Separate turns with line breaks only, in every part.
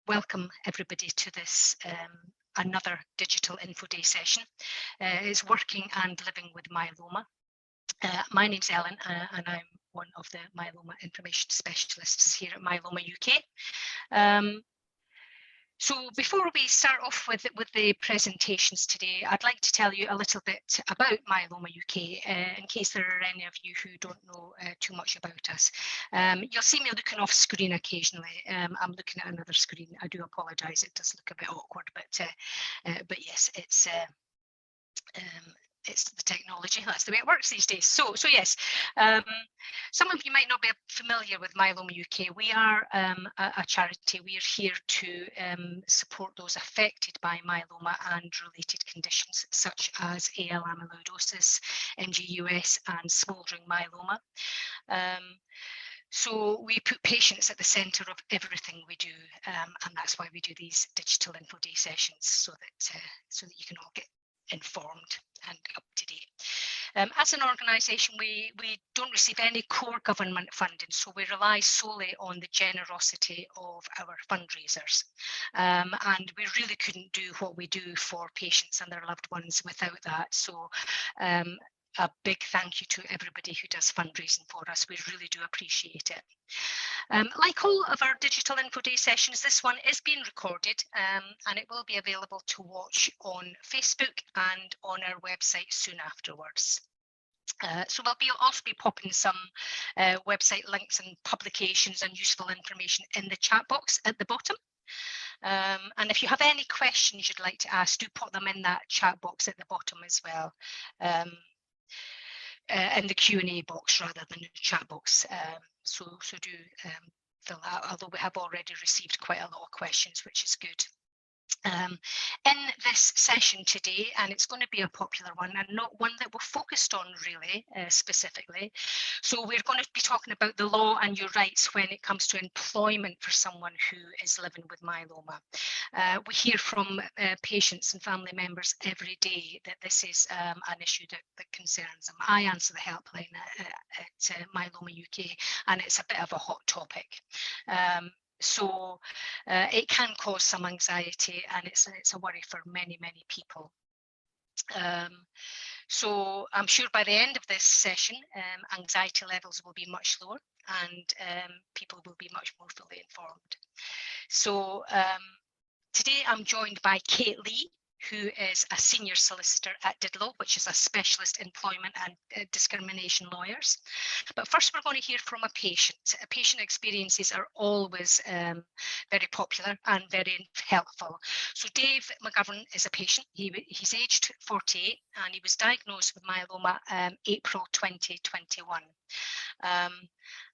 welcome everybody to this another Digital Infoday Session. It's Working and Living with Myeloma. My name's Ellen and I'm one of the myeloma information specialists here at Myeloma UK. So before we start off with the presentations today, I'd like to tell you a little bit about Myeloma UK in case there are any of you who don't know too much about us. You'll see me looking off screen occasionally. I'm looking at another screen. I do apologise. It does look a bit awkward, but yes, it's the technology. That's the way it works these days. So yes, some of you might not be familiar with Myeloma UK. We are a charity. We are here to support those affected by myeloma and related conditions such as AL amyloidosis, MGUS, and smouldering myeloma. So we put patients at the centre of everything we do, and that's why we do these Digital Infoday sessions, so that you can all get informed and up to date. As an organisation, we don't receive any core government funding, so we rely solely on the generosity of our fundraisers. And we really couldn't do what we do for patients and their loved ones without that. So a big thank you to everybody who does fundraising for us. We really do appreciate it. Like all of our Digital Infoday sessions, this one is being recorded and it will be available to watch on Facebook and on our website soon afterwards. So we'll also be popping some website links and publications and useful information in the chat box at the bottom. And if you have any questions you'd like to ask, do put them in that chat box at the bottom as well. In the Q&A box rather than the chat box. So do fill out, although we have already received quite a lot of questions, which is good. In this session today, and it's going to be a popular one and not one that we're focused on really specifically. So we're going to be talking about the law and your rights when it comes to employment for someone who is living with myeloma. We hear from patients and family members every day that this is an issue that concerns them. I answer the helpline at Myeloma UK, and it's a bit of a hot topic. So it can cause some anxiety, and it's a worry for many people. So I'm sure by the end of this session, anxiety levels will be much lower, and people will be much more fully informed. So today I'm joined by Kate Lee, who is a senior solicitor at Digital, which is a specialist employment and discrimination lawyers. But first, we're going to hear from a patient. Patient experiences are always very popular and very helpful. So Dave McGovern is a patient. He's aged 48 and he was diagnosed with myeloma April 2021.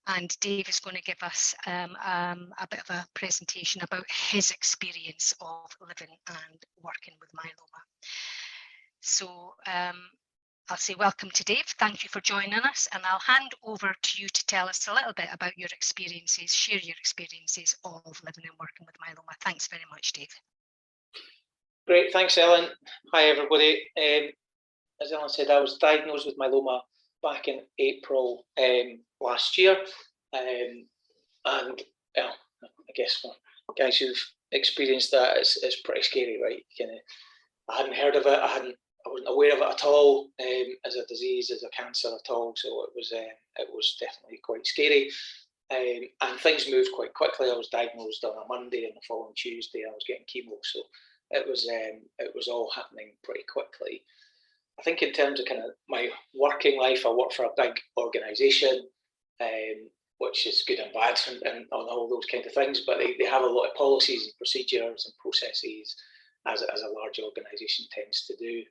And Dave is going to give us a bit of a presentation about his experience of living and working with myeloma. So I'll say welcome to Dave. Thank you for joining us, and I'll hand over to you to tell us a little bit about your experiences, share your experiences of living and working with myeloma. Thanks very much, Dave.
Great, thanks, Ellen. Hi, everybody. As Ellen said, I was diagnosed with myeloma back in April last year, and I guess for guys who've experienced that, it's pretty scary, right? I hadn't heard of it. I wasn't aware of it at all as a disease, as a cancer at all. So it was definitely quite scary, and things moved quite quickly. I was diagnosed on a Monday, and the following Tuesday I was getting chemo. So it was all happening pretty quickly. I think in terms of kind of my working life, I work for a big organisation, which is good and bad and all those kind of things, but they have a lot of policies and procedures and processes as a large organisation tends to do.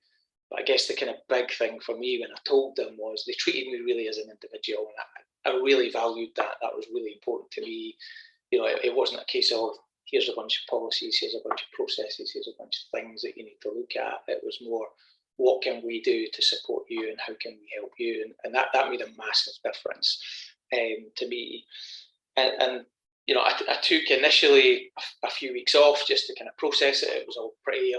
But I guess the kind of big thing for me when I told them was they treated me really as an individual, and I really valued that. That was really important to me. You know, it wasn't a case of here's a bunch of policies, here's a bunch of processes, here's a bunch of things that you need to look at. It was more, what can we do to support you and how can we help you? And that made a massive difference to me. And you know, I took initially a few weeks off just to kind of process it. It was all pretty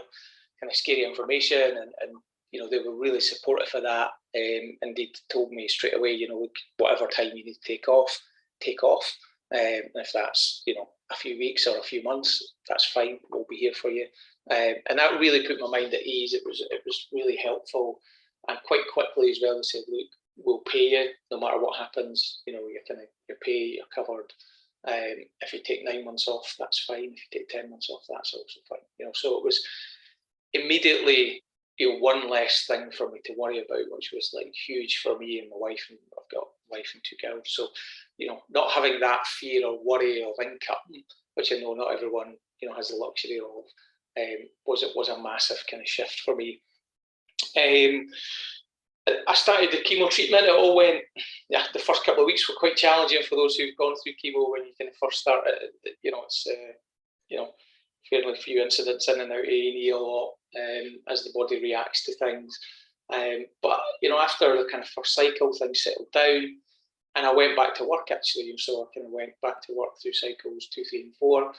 kind of scary information, and you know, they were really supportive of that. And they told me straight away, you know, whatever time you need to take off. If that's, you know, a few weeks or a few months, that's fine. We'll be here for you. And that really put my mind at ease. It was really helpful, and quite quickly as well. They said, look, we'll pay you no matter what happens. You know, your pay, you're covered. If you take 9 months off, that's fine. If you take 10 months off, that's also fine. You know, so it was immediately, you know, one less thing for me to worry about, which was like huge for me and my wife. And I've got a wife and 2 girls, so you know, not having that fear or worry of income, which I know not everyone, you know, has the luxury of, was a massive kind of shift for me. I started the chemo treatment. It all went, yeah, the first couple of weeks were quite challenging for those who've gone through chemo when you kind of first start it. You know, it's, you know, fairly few incidents in and out of A&E a lot as the body reacts to things. But, you know, after the kind of first cycle, things settled down and I went back to work actually. So I kind of went back to work through cycles 2, 3 and 4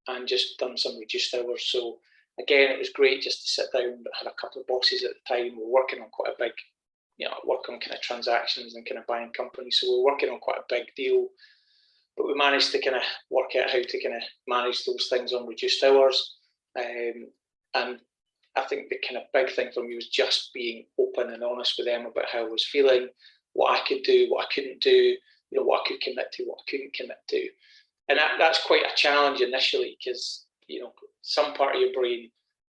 and just done some reduced hours. So again, it was great just to sit down, but I had a couple of bosses at the time. We were working on quite a big, you know, work on kind of transactions and kind of buying companies. So we were working on quite a big deal, but we managed to kind of work out how to kind of manage those things on reduced hours. And I think the kind of big thing for me was just being open and honest with them about how I was feeling, what I could do, what I couldn't do, you know, what I could commit to, what I couldn't commit to. And that's quite a challenge initially because, you know, some part of your brain,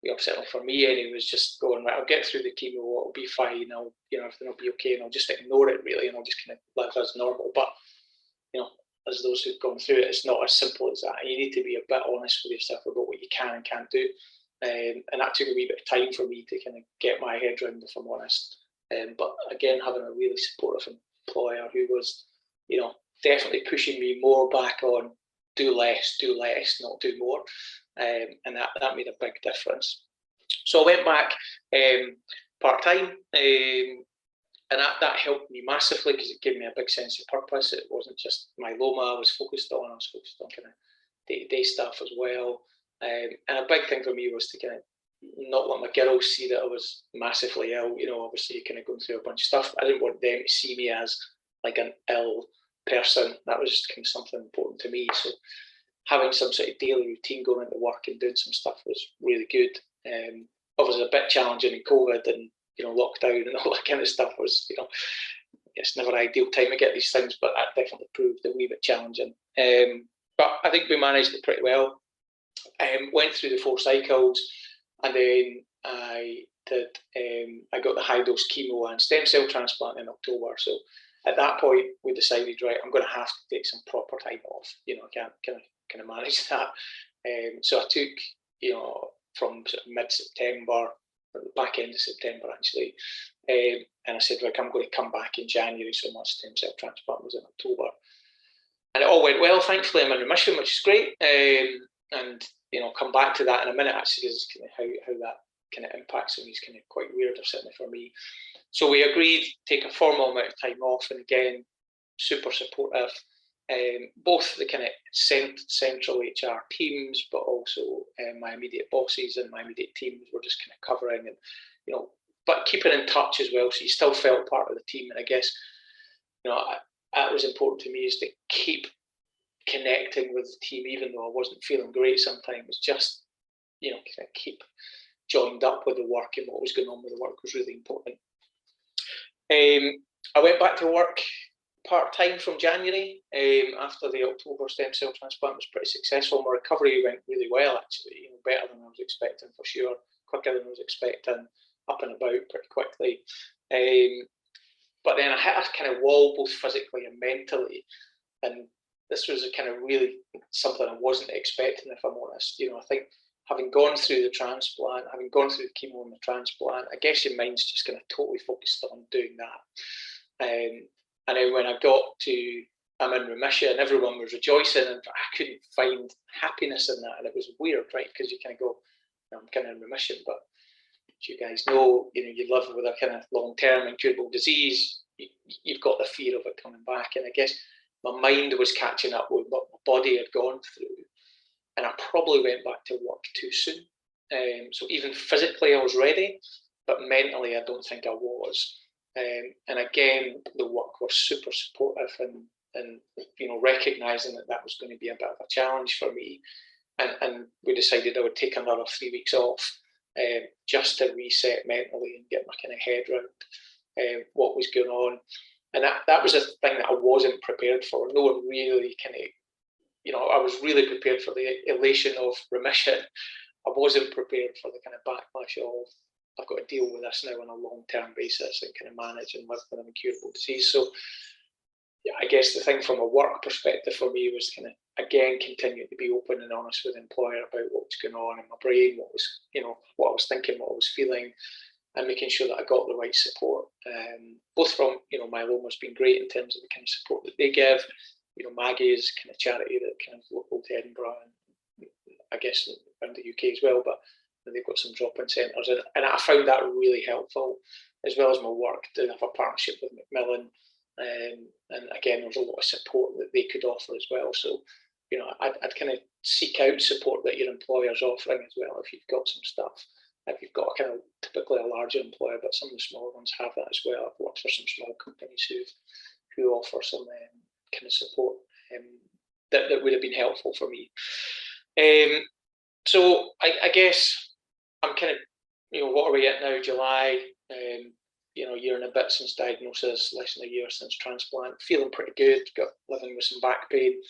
you know, certainly for me anyway, was just going, right, I'll get through the chemo, it'll be fine, I'll, you know, everything will be okay, and I'll just ignore it really, and I'll just kind of live as normal. But, you know, as those who've gone through it, it's not as simple as that. You need to be a bit honest with yourself about what you can and can't do. And that took a wee bit of time for me to kind of get my head around, if I'm honest. But again, having a really supportive employer who was, you know, definitely pushing me more back on do less, not do more. And that made a big difference. So I went back part-time, and that helped me massively because it gave me a big sense of purpose. It wasn't just myeloma I was focused on, I was focused on kind of day-to-day stuff as well. And a big thing for me was to kind of not let my girls see that I was massively ill. You know, obviously kind of going through a bunch of stuff. I didn't want them to see me as like an ill person. That was just kind of something important to me. So having some sort of daily routine going into work and doing some stuff was really good. Obviously a bit challenging in COVID and, you know, lockdown and all that kind of stuff was, you know, it's never ideal time to get these things, but that definitely proved a wee bit challenging. But I think we managed it pretty well. Went through the 4 cycles, and then I got the high dose chemo and stem cell transplant in October. So at that point, we decided, right, I'm going to have to take some proper time off. You know, I can't kind of manage that. So I took, you know, from sort of mid-September, or the back end of September actually, and I said, like, I'm going to come back in January. So my stem cell transplant was in October, and it all went well. Thankfully, I'm in remission, which is great. And you know, come back to that in a minute. Actually, is kind of how that kind of impacts on me is kind of quite weird, or certainly for me. So we agreed to take a formal amount of time off, and again, super supportive. Both the kind of central HR teams, but also my immediate bosses and my immediate teams were just kind of covering and, you know, but keeping in touch as well. So you still felt part of the team. And I guess, you know, that was important to me, is to keep connecting with the team, even though I wasn't feeling great sometimes. Just, you know, kind of keep joined up with the work, and what was going on with the work was really important. I went back to work part-time from January after the October stem cell transplant was pretty successful. My recovery went really well, actually, you know, better than I was expecting for sure, quicker than I was expecting, up and about pretty quickly. But then I hit a kind of wall, both physically and mentally, and this was a kind of really something I wasn't expecting, if I'm honest. You know, I think having gone through the transplant, having gone through the chemo and the transplant, I guess your mind's just kind of totally focused on doing that. And then when I got to, I'm in remission, everyone was rejoicing, and I couldn't find happiness in that. And it was weird, right? Because you kind of go, I'm kind of in remission, but as you guys know, you know, you live with a kind of long-term incurable disease, you've got the fear of it coming back. And I guess my mind was catching up with what my body had gone through. And I probably went back to work too soon. So even physically I was ready, but mentally I don't think I was. And again, the work was super supportive, and you know, recognising that was going to be a bit of a challenge for me, and we decided I would take another 3 weeks off just to reset mentally and get my kind of head around what was going on. And that was a thing that I wasn't prepared for. No one really kind of, you know, I was really prepared for the elation of remission. I wasn't prepared for the kind of backlash of, I've got to deal with this now on a long-term basis and kind of manage and live with an incurable disease. So yeah, I guess the thing from a work perspective for me was kind of, again, continuing to be open and honest with the employer about what was going on in my brain, what was, you know, what I was thinking, what I was feeling, and making sure that I got the right support. Both from, you know, Myeloma's been great in terms of the kind of support that they give. You know, Maggie's kind of charity that kind of local to Edinburgh and I guess around the UK as well, but they've got some drop-in centres, and I found that really helpful, as well as my work. They have a partnership with Macmillan, and again, there was a lot of support that they could offer as well. So, you know, I'd kind of seek out support that your employer's offering as well if you've got some stuff. If you've got a kind of typically a larger employer, but some of the smaller ones have that as well. I've worked for some small companies who offer some kind of support that would have been helpful for me. So I guess I'm kind of, you know, what are we at now? July, you know, a year and a bit since diagnosis, less than a year since transplant, feeling pretty good, living with some back pain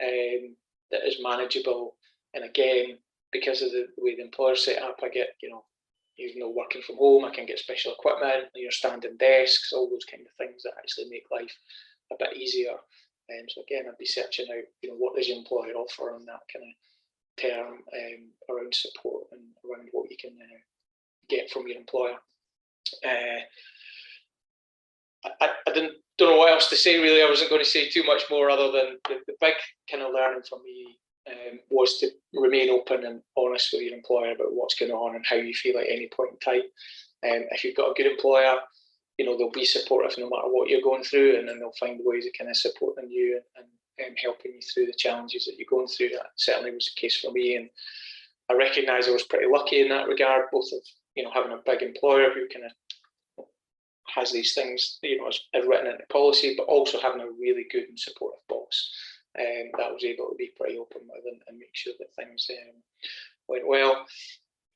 that is manageable. And again, because of the way the employer's set up, I get, you know, even though working from home, I can get special equipment, your standing desks, all those kind of things that actually make life a bit easier. So again, I'd be searching out, you know, what does your employer offer on that kind of term around support and around what you can get from your employer. I don't know what else to say really. I wasn't going to say too much more other than the big kind of learning for me was to remain open and honest with your employer about what's going on and how you feel at any point in time. If you've got a good employer, you know, they'll be supportive no matter what you're going through, and then they'll find ways of kind of supporting you and helping you through the challenges that you're going through. That certainly was the case for me, and I recognise I was pretty lucky in that regard, both of, you know, having a big employer who kind of has these things, you know, as written into policy, but also having a really good and supportive boss that I was able to be pretty open with and make sure that things went well.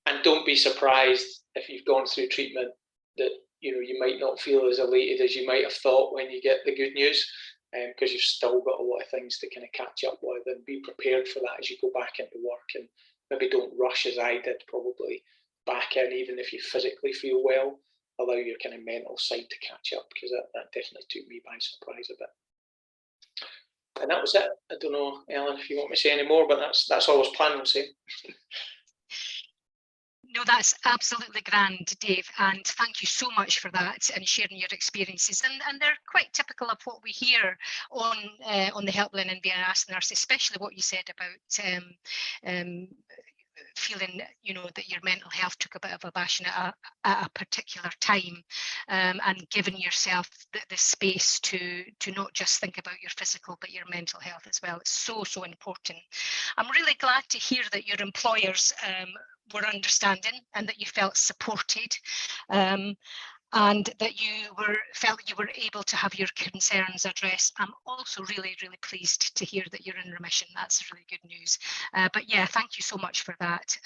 And don't be surprised if you've gone through treatment that, you know, you might not feel as elated as you might have thought when you get the good news, because you've still got a lot of things to kind of catch up with, and be prepared for that as you go back into work, and maybe don't rush as I did probably back in, even if you physically feel well. Allow your kind of mental side to catch up, because that definitely took me by surprise a bit. And that was it. I don't know, Ellen, if you want me to say any more, but that's all I was planning on saying.
No, that's absolutely grand, Dave, and thank you so much for that and sharing your experiences. And they're quite typical of what we hear on the helpline and being asked nurse, especially what you said about feeling, you know, that your mental health took a bit of a bashing at a particular time, and giving yourself the space to not just think about your physical but your mental health as well. It's so important. I'm really glad to hear that your employers were understanding and that you felt supported, and that you felt you were able to have your concerns addressed. I'm also really pleased to hear that you're in remission. That's really good news. But yeah, thank you so much for that.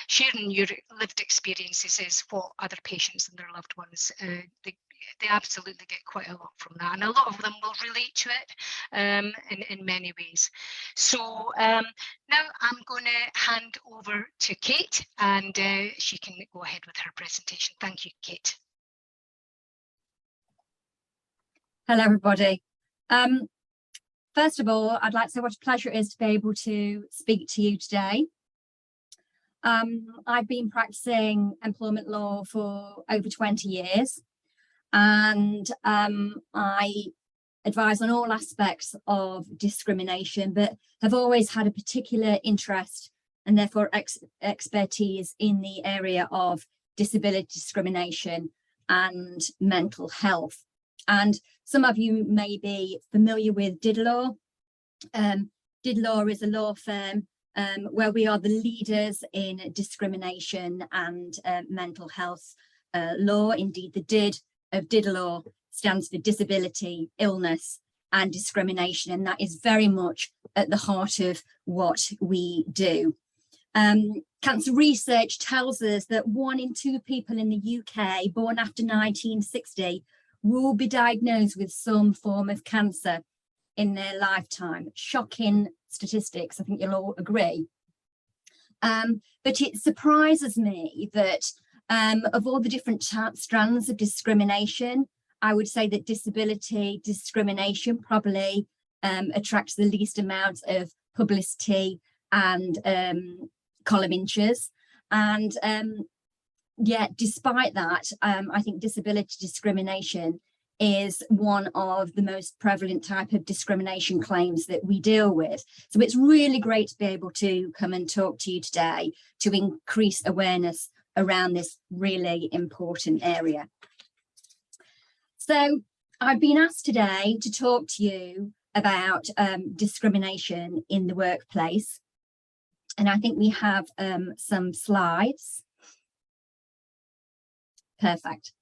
Sharing your lived experiences is what other patients and their loved ones, they absolutely get quite a lot from that, and a lot of them will relate to it in many ways. So now I'm going to hand over to Kate, and she can go ahead with her presentation. Thank you, Kate.
Hello, everybody. First of all, I'd like to say what a pleasure it is to be able to speak to you today. I've been practicing employment law for over 20 years, and I advise on all aspects of discrimination, but have always had a particular interest and therefore expertise in the area of disability discrimination and mental health. And some of you may be familiar with Digital. Digital is a law firm where we are the leaders in discrimination and mental health law. Indeed, the DID of Digital stands for disability, illness and discrimination, and that is very much at the heart of what we do. Cancer research tells us that 1 in 2 people in the UK born after 1960 will be diagnosed with some form of cancer in their lifetime. Shocking statistics, I think you'll all agree. But it surprises me that of all the different strands of discrimination, I would say that disability discrimination probably attracts the least amount of publicity and column inches. And yet, despite that, I think disability discrimination is one of the most prevalent type of discrimination claims that we deal with. So it's really great to be able to come and talk to you today to increase awareness around this really important area. So I've been asked today to talk to you about discrimination in the workplace. And I think we have some slides. Perfect.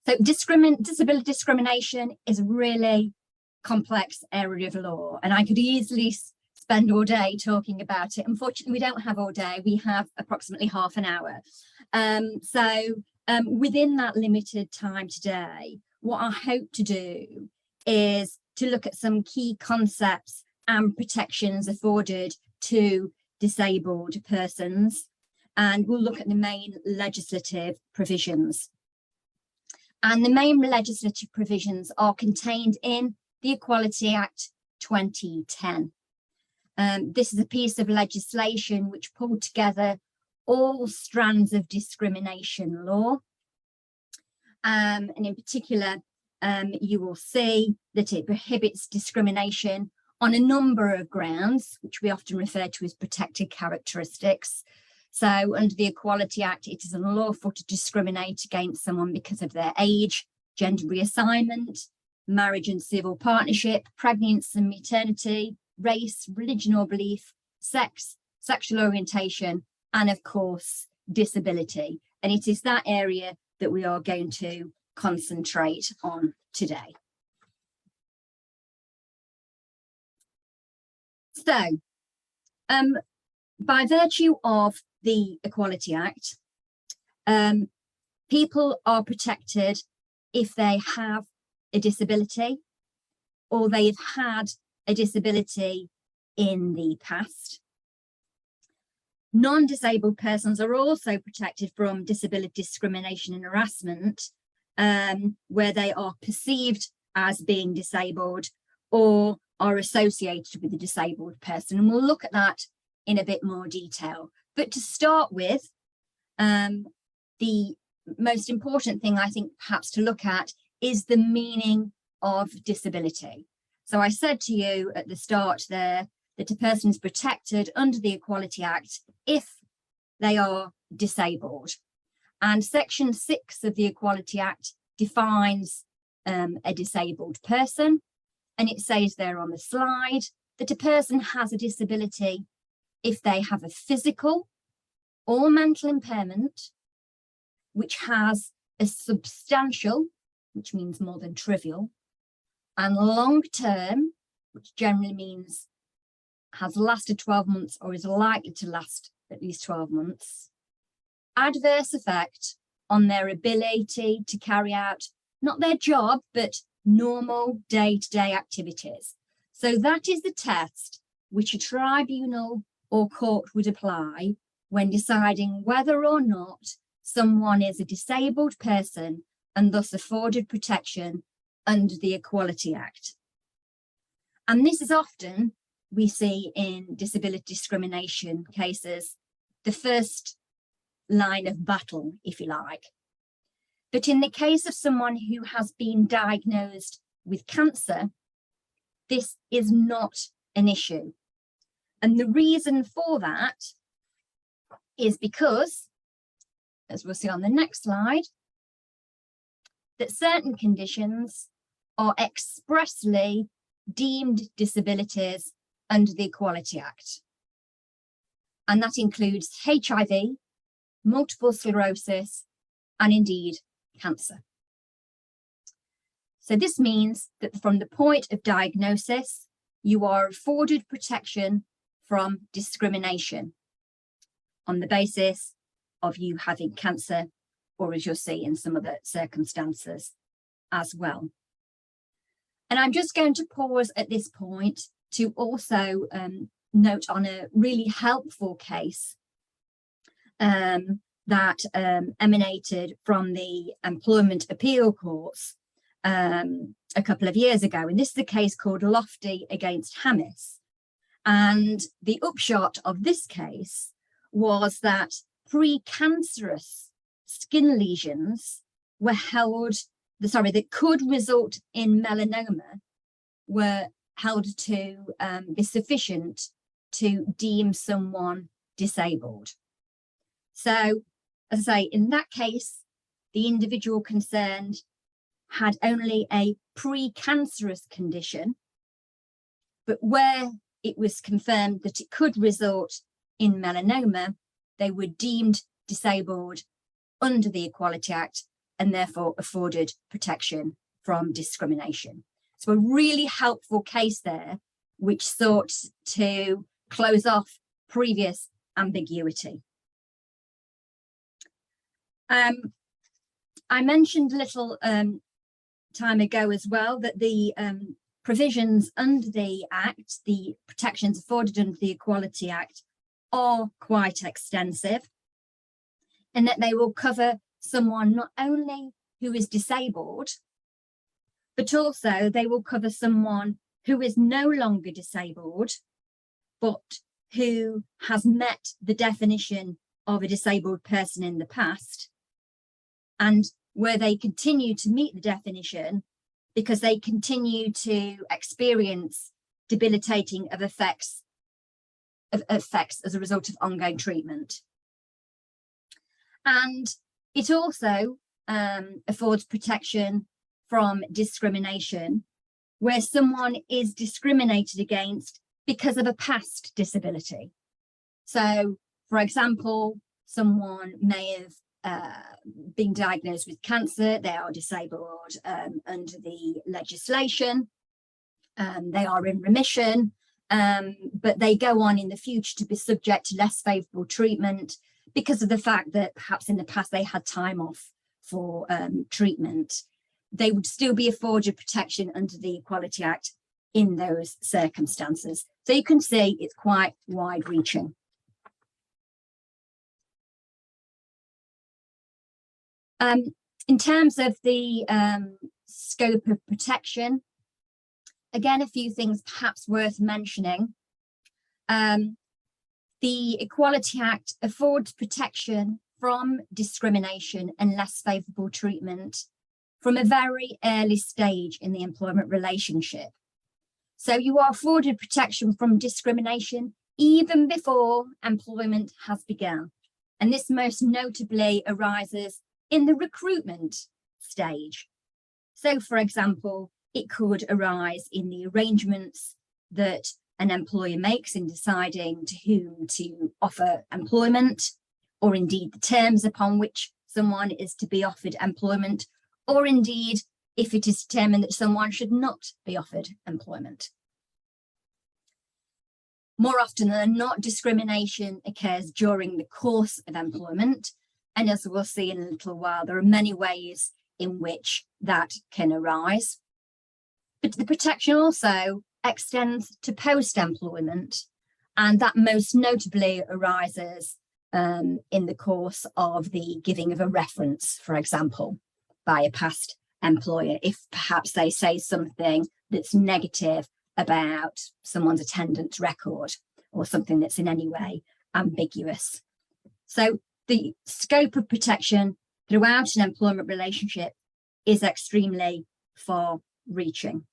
So disability discrimination is a really complex area of law, and I could easily spend all day talking about it. Unfortunately, we don't have all day. We have approximately half an hour. Within that limited time today, what I hope to do is to look at some key concepts and protections afforded to disabled persons, and we'll look at the main legislative provisions. And the main legislative provisions are contained in the Equality Act 2010. This is a piece of legislation which pulled together all strands of discrimination law. And in particular, you will see that it prohibits discrimination on a number of grounds, which we often refer to as protected characteristics. So under the Equality Act, it is unlawful to discriminate against someone because of their age, gender reassignment, marriage and civil partnership, pregnancy and maternity, race, religion or belief, sex, sexual orientation, and of course, disability. And it is that area that we are going to concentrate on today. So, by virtue of the Equality Act, people are protected if they have a disability or they've had a disability in the past. Non-disabled persons are also protected from disability discrimination and harassment, where they are perceived as being disabled or are associated with a disabled person. And we'll look at that in a bit more detail. But to start with, the most important thing I think perhaps to look at is the meaning of disability. So I said to you at the start there that a person is protected under the Equality Act if they are disabled. And Section 6 of the Equality Act defines a disabled person. And it says there on the slide that a person has a disability if they have a physical or mental impairment which has a substantial, which means more than trivial, and long-term, which generally means has lasted 12 months or is likely to last at least 12 months, adverse effect on their ability to carry out not their job, but normal day-to-day activities. So that is the test which a tribunal or court would apply when deciding whether or not someone is a disabled person and thus afforded protection under the Equality Act. And this is often, we see in disability discrimination cases, the first line of battle, if you like. But in the case of someone who has been diagnosed with cancer, this is not an issue. And the reason for that is because, as we'll see on the next slide, that certain conditions are expressly deemed disabilities under the Equality Act. And that includes HIV, multiple sclerosis, and indeed cancer. So this means that from the point of diagnosis, you are afforded protection from discrimination on the basis of you having cancer, or as you'll see in some other circumstances as well. And I'm just going to pause at this point to also note on a really helpful case that emanated from the Employment Appeal Courts a couple of years ago. And this is a case called Lofty against Hammis. And the upshot of this case was that precancerous skin lesions were held, that could result in melanoma, were held to be sufficient to deem someone disabled. So, as I say, in that case, the individual concerned had only a precancerous condition, but where it was confirmed that it could result in melanoma, they were deemed disabled under the Equality Act and therefore afforded protection from discrimination. So a really helpful case there, which sought to close off previous ambiguity. I mentioned a little time ago as well that the provisions under the Act, the protections afforded under the Equality Act, are quite extensive, and that they will cover someone not only who is disabled, but also they will cover someone who is no longer disabled, but who has met the definition of a disabled person in the past, and where they continue to meet the definition because they continue to experience debilitating effects as a result of ongoing treatment. And it also affords protection from discrimination where someone is discriminated against because of a past disability. So, for example, someone may have been diagnosed with cancer, they are disabled under the legislation, they are in remission, but they go on in the future to be subject to less favourable treatment because of the fact that perhaps in the past they had time off for treatment. They would still be afforded protection under the Equality Act in those circumstances. So you can see it's quite wide-reaching. In terms of the scope of protection, again, a few things perhaps worth mentioning. The Equality Act affords protection from discrimination and less favourable treatment from a very early stage in the employment relationship. So you are afforded protection from discrimination even before employment has begun. And this most notably arises in the recruitment stage. So, for example, it could arise in the arrangements that an employer makes in deciding to whom to offer employment, or indeed the terms upon which someone is to be offered employment, or indeed if it is determined that someone should not be offered employment. More often than not, discrimination occurs during the course of employment, and as we'll see in a little while, there are many ways in which that can arise. But the protection also extends to post-employment, and that most notably arises in the course of the giving of a reference, for example, by a past employer, if perhaps they say something that's negative about someone's attendance record or something that's in any way ambiguous. So the scope of protection throughout an employment relationship is extremely far-reaching.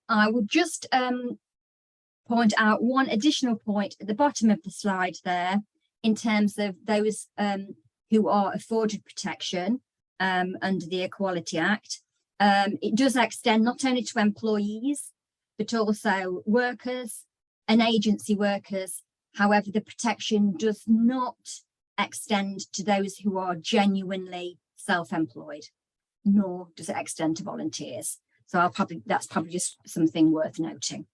I would just point out one additional point at the bottom of the slide there in terms of those who are afforded protection under the Equality Act. It does extend not only to employees, but also workers and agency workers. However, the protection does not extend to those who are genuinely self-employed, nor does it extend to volunteers. So that's probably just something worth noting.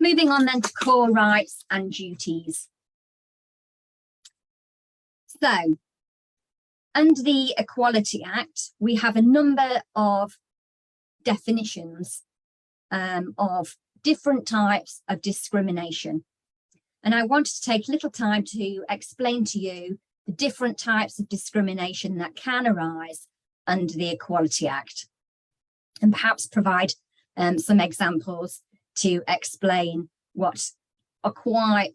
Moving on then to core rights and duties. So, under the Equality Act, we have a number of definitions of different types of discrimination. And I wanted to take a little time to explain to you the different types of discrimination that can arise under the Equality Act, and perhaps provide some examples to explain what are quite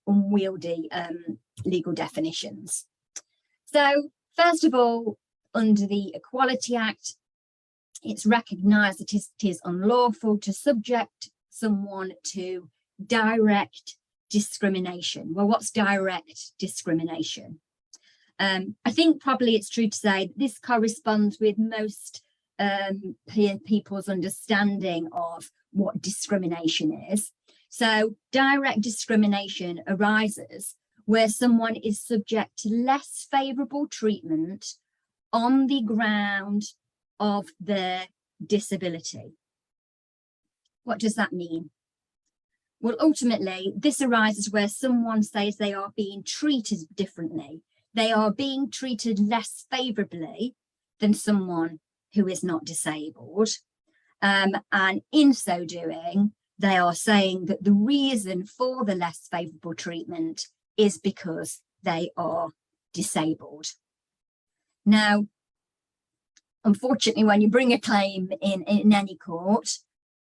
unwieldy legal definitions. So, first of all, under the Equality Act, it's recognised that it is unlawful to subject someone to direct discrimination. Well, what's direct discrimination? I think probably it's true to say that this corresponds with most people's understanding of what discrimination is. So direct discrimination arises where someone is subject to less favourable treatment on the ground of their disability. What does that mean? Well, ultimately, this arises where someone says they are being treated differently. They are being treated less favourably than someone who is not disabled. And in so doing, they are saying that the reason for the less favourable treatment is because they are disabled. Now, unfortunately, when you bring a claim in any court,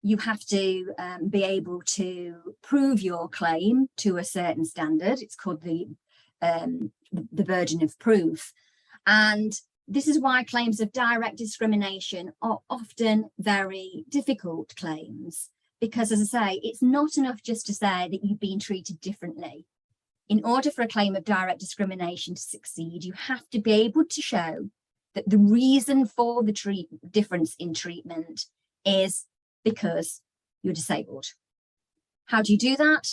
you have to be able to prove your claim to a certain standard. It's called the burden of proof. And this is why claims of direct discrimination are often very difficult claims, because, as I say, it's not enough just to say that you've been treated differently. In order for a claim of direct discrimination to succeed, you have to be able to show that the reason for the difference in treatment is because you're disabled. How do you do that?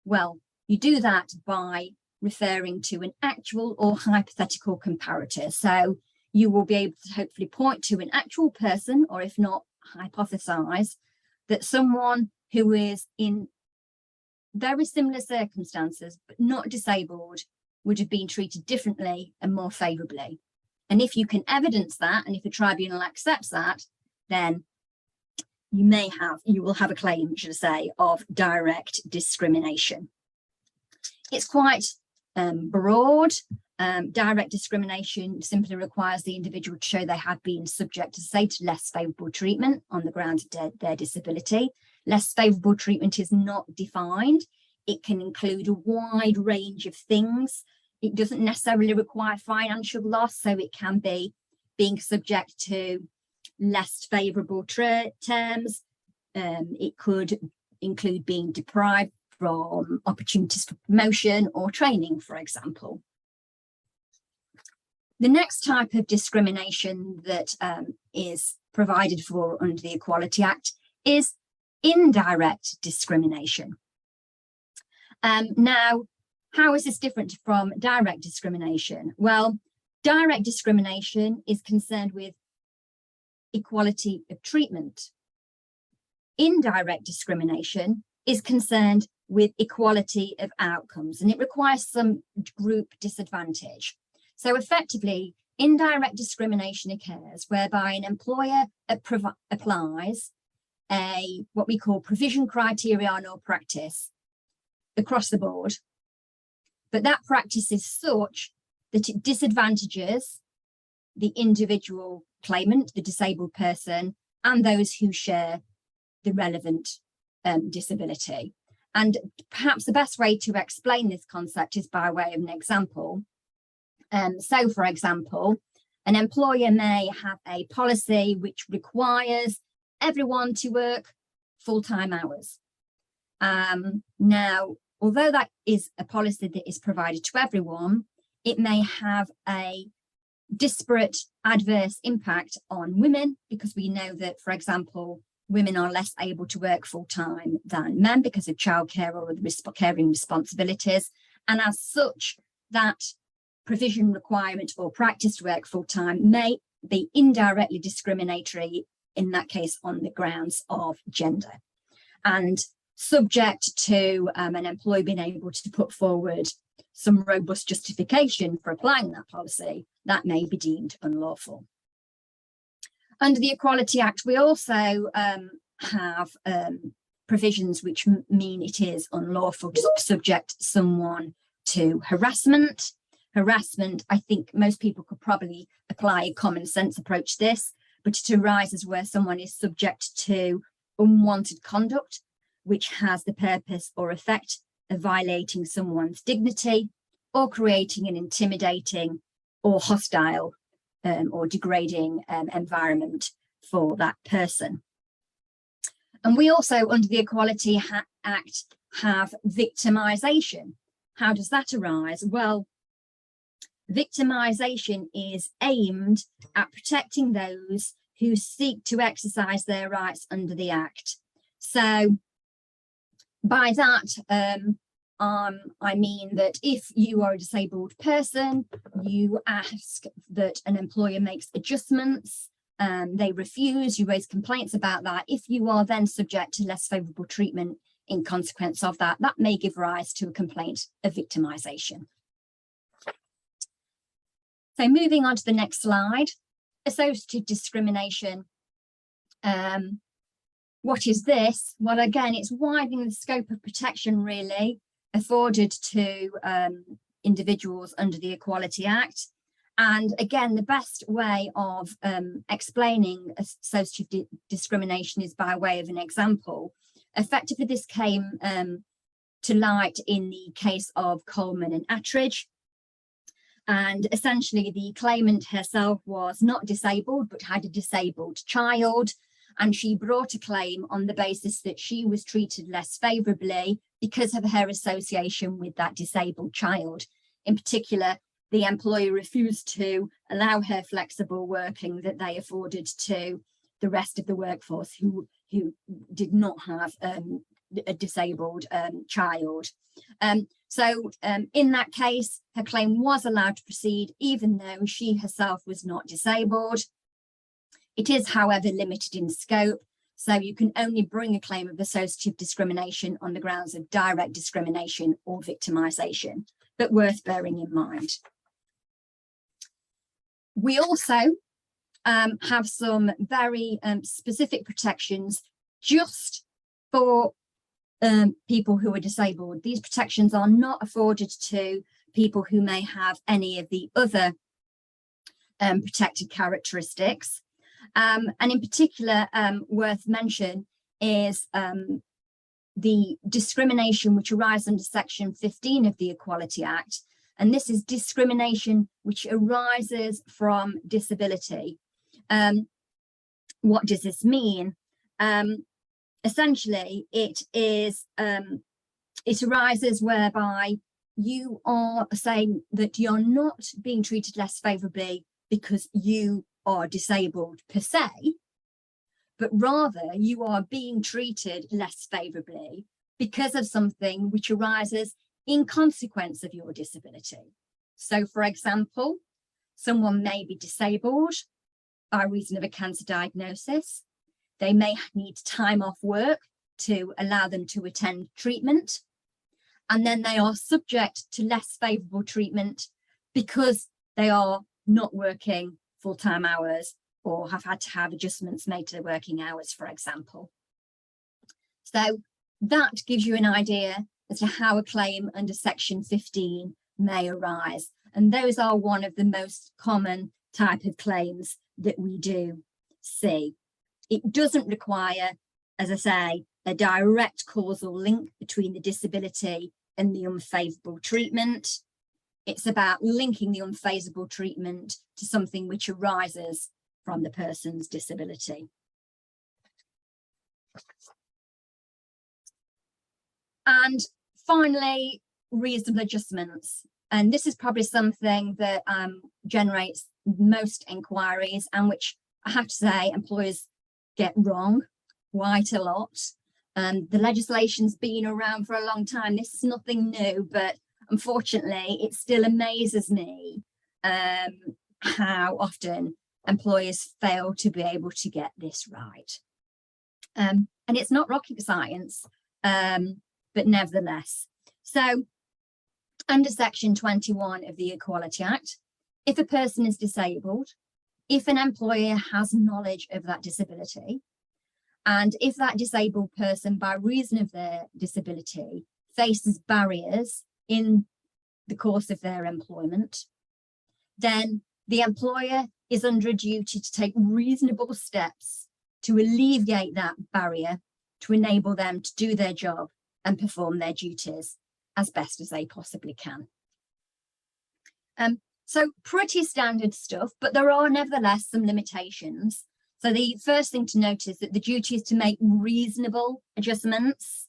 Well, you do that by referring to an actual or hypothetical comparator. So you will be able to hopefully point to an actual person, or if not, hypothesize that someone who is in very similar circumstances but not disabled would have been treated differently and more favourably. And if you can evidence that, and if a tribunal accepts that, then you will have a claim, should I say, of direct discrimination. It's quite broad. Direct discrimination simply requires the individual to show they have been subject to, say, to less favourable treatment on the grounds of their disability. Less favourable treatment is not defined. It can include a wide range of things. It doesn't necessarily require financial loss, so it can be being subject to less favourable terms. It could include being deprived from opportunities for promotion or training, for example. The next type of discrimination that is provided for under the Equality Act is indirect discrimination. Now, how is this different from direct discrimination? Well, direct discrimination is concerned with equality of treatment. Indirect discrimination is concerned with equality of outcomes, and it requires some group disadvantage. So effectively, indirect discrimination occurs whereby an employer applies what we call provision criterion or practice across the board. But that practice is such that it disadvantages the individual claimant, the disabled person, and those who share the relevant disability. And perhaps the best way to explain this concept is by way of an example. So, for example, an employer may have a policy which requires everyone to work full-time hours. Now, although that is a policy that is provided to everyone, it may have a disparate adverse impact on women, because we know that, for example, women are less able to work full-time than men because of childcare or other caring responsibilities. and as such, that provision requirement or practice to work full-time may be indirectly discriminatory, in that case on the grounds of gender, and subject to an employee being able to put forward some robust justification for applying that policy, that may be deemed unlawful. Under the Equality Act, we also have provisions which mean it is unlawful to subject someone to harassment. Harassment, I think most people could probably apply a common sense approach to this, but it arises where someone is subject to unwanted conduct, which has the purpose or effect of violating someone's dignity or creating an intimidating or hostile or degrading environment for that person. And we also, under the Equality Act, have victimisation. How does that arise? Well, victimisation is aimed at protecting those who seek to exercise their rights under the Act. So by that, I mean that if you are a disabled person, you ask that an employer makes adjustments, they refuse, you raise complaints about that. If you are then subject to less favourable treatment in consequence of that, that may give rise to a complaint of victimisation. So moving on to the next slide, associative discrimination. What is this? Well, again, it's widening the scope of protection really afforded to individuals under the Equality Act. And again, the best way of explaining associative discrimination is by way of an example. Effectively, this came to light in the case of Coleman and Attridge. And essentially, the claimant herself was not disabled, but had a disabled child. And she brought a claim on the basis that she was treated less favourably because of her association with that disabled child. In particular, the employer refused to allow her flexible working that they afforded to the rest of the workforce who did not have a disabled child. So in that case, her claim was allowed to proceed, even though she herself was not disabled. It is, however, limited in scope, so you can only bring a claim of associative discrimination on the grounds of direct discrimination or victimisation, but worth bearing in mind. We also have some very specific protections just for people who are disabled. These protections are not afforded to people who may have any of the other protected characteristics. And in particular, worth mention is the discrimination which arises under Section 15 of the Equality Act. And this is discrimination which arises from disability. What does this mean? Essentially, it arises whereby you are saying that you're not being treated less favourably because you are disabled per se, but rather you are being treated less favourably because of something which arises in consequence of your disability. So, for example, someone may be disabled by reason of a cancer diagnosis. They may need time off work to allow them to attend treatment, and then they are subject to less favourable treatment because they are not working full-time hours or have had to have adjustments made to their working hours, for example. So that gives you an idea as to how a claim under Section 15 may arise. And those are one of the most common type of claims that we do see. It doesn't require, as I say, a direct causal link between the disability and the unfavourable treatment. It's about linking the unfavourable treatment to something which arises from the person's disability. And finally, reasonable adjustments. And this is probably something that generates most inquiries, and which I have to say employers get wrong quite a lot. The legislation's been around for a long time. This is nothing new, but unfortunately, it still amazes me how often employers fail to be able to get this right. And it's not rocket science, but nevertheless. So under Section 21 of the Equality Act, if a person is disabled, if an employer has knowledge of that disability, and if that disabled person, by reason of their disability, faces barriers in the course of their employment, then the employer is under a duty to take reasonable steps to alleviate that barrier, to enable them to do their job and perform their duties as best as they possibly can. So pretty standard stuff, but there are nevertheless some limitations. So the first thing to note is that the duty is to make reasonable adjustments.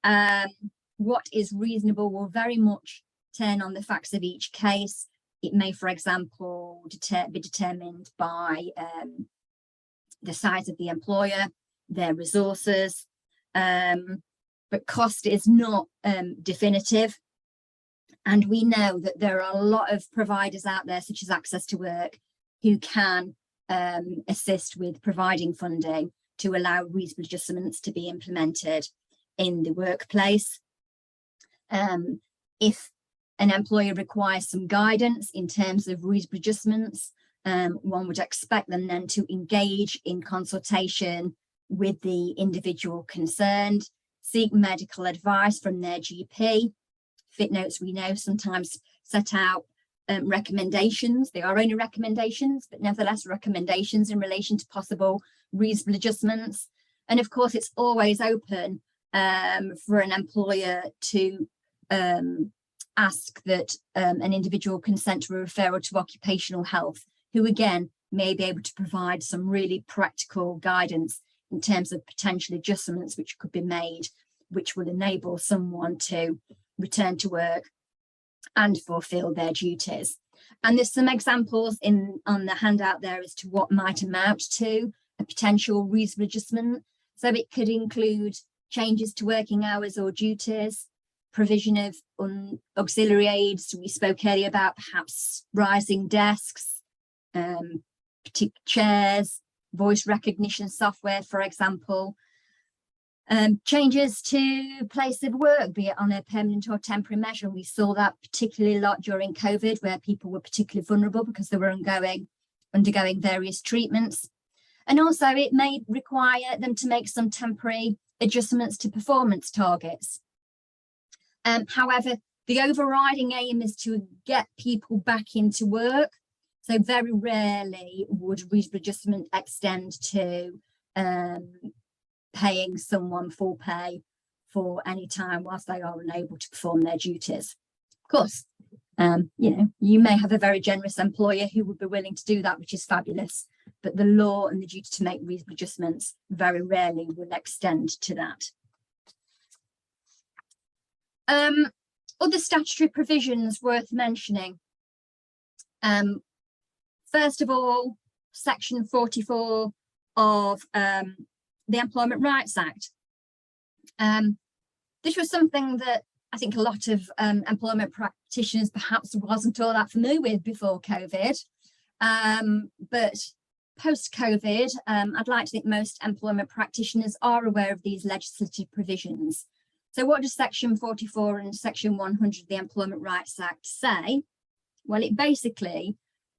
What is reasonable will very much turn on the facts of each case. It may, for example, be determined by the size of the employer, their resources, but cost is not definitive. And we know that there are a lot of providers out there, such as Access to Work, who can assist with providing funding to allow reasonable adjustments to be implemented in the workplace. If an employer requires some guidance in terms of reasonable adjustments, one would expect them then to engage in consultation with the individual concerned, seek medical advice from their GP. Fit notes, we know, sometimes set out recommendations. They are only recommendations, but nevertheless recommendations in relation to possible reasonable adjustments. And of course, it's always open for an employer to ask that an individual consent to a referral to occupational health, who again may be able to provide some really practical guidance in terms of potential adjustments which could be made, which will enable someone to return to work and fulfill their duties. And there's some examples on the handout there as to what might amount to a potential reasonable adjustment. So it could include changes to working hours or duties, provision of auxiliary aids. We spoke earlier about perhaps rising desks, chairs, voice recognition software, for example. Changes to place of work, be it on a permanent or temporary measure. We saw that particularly a lot during COVID, where people were particularly vulnerable because they were undergoing various treatments. And also it may require them to make some temporary adjustments to performance targets. However, the overriding aim is to get people back into work. So very rarely would reasonable adjustment extend to paying someone full pay for any time whilst they are unable to perform their duties. Of course, you may have a very generous employer who would be willing to do that, which is fabulous, but the law and the duty to make reasonable adjustments very rarely will extend to that. Other statutory provisions worth mentioning. First of all, Section 44 of the Employment Rights Act. This was something that I think a lot of employment practitioners perhaps wasn't all that familiar with before COVID. But post-COVID, I'd like to think most employment practitioners are aware of these legislative provisions. So what does Section 44 and Section 100 of the Employment Rights Act say? Well, it basically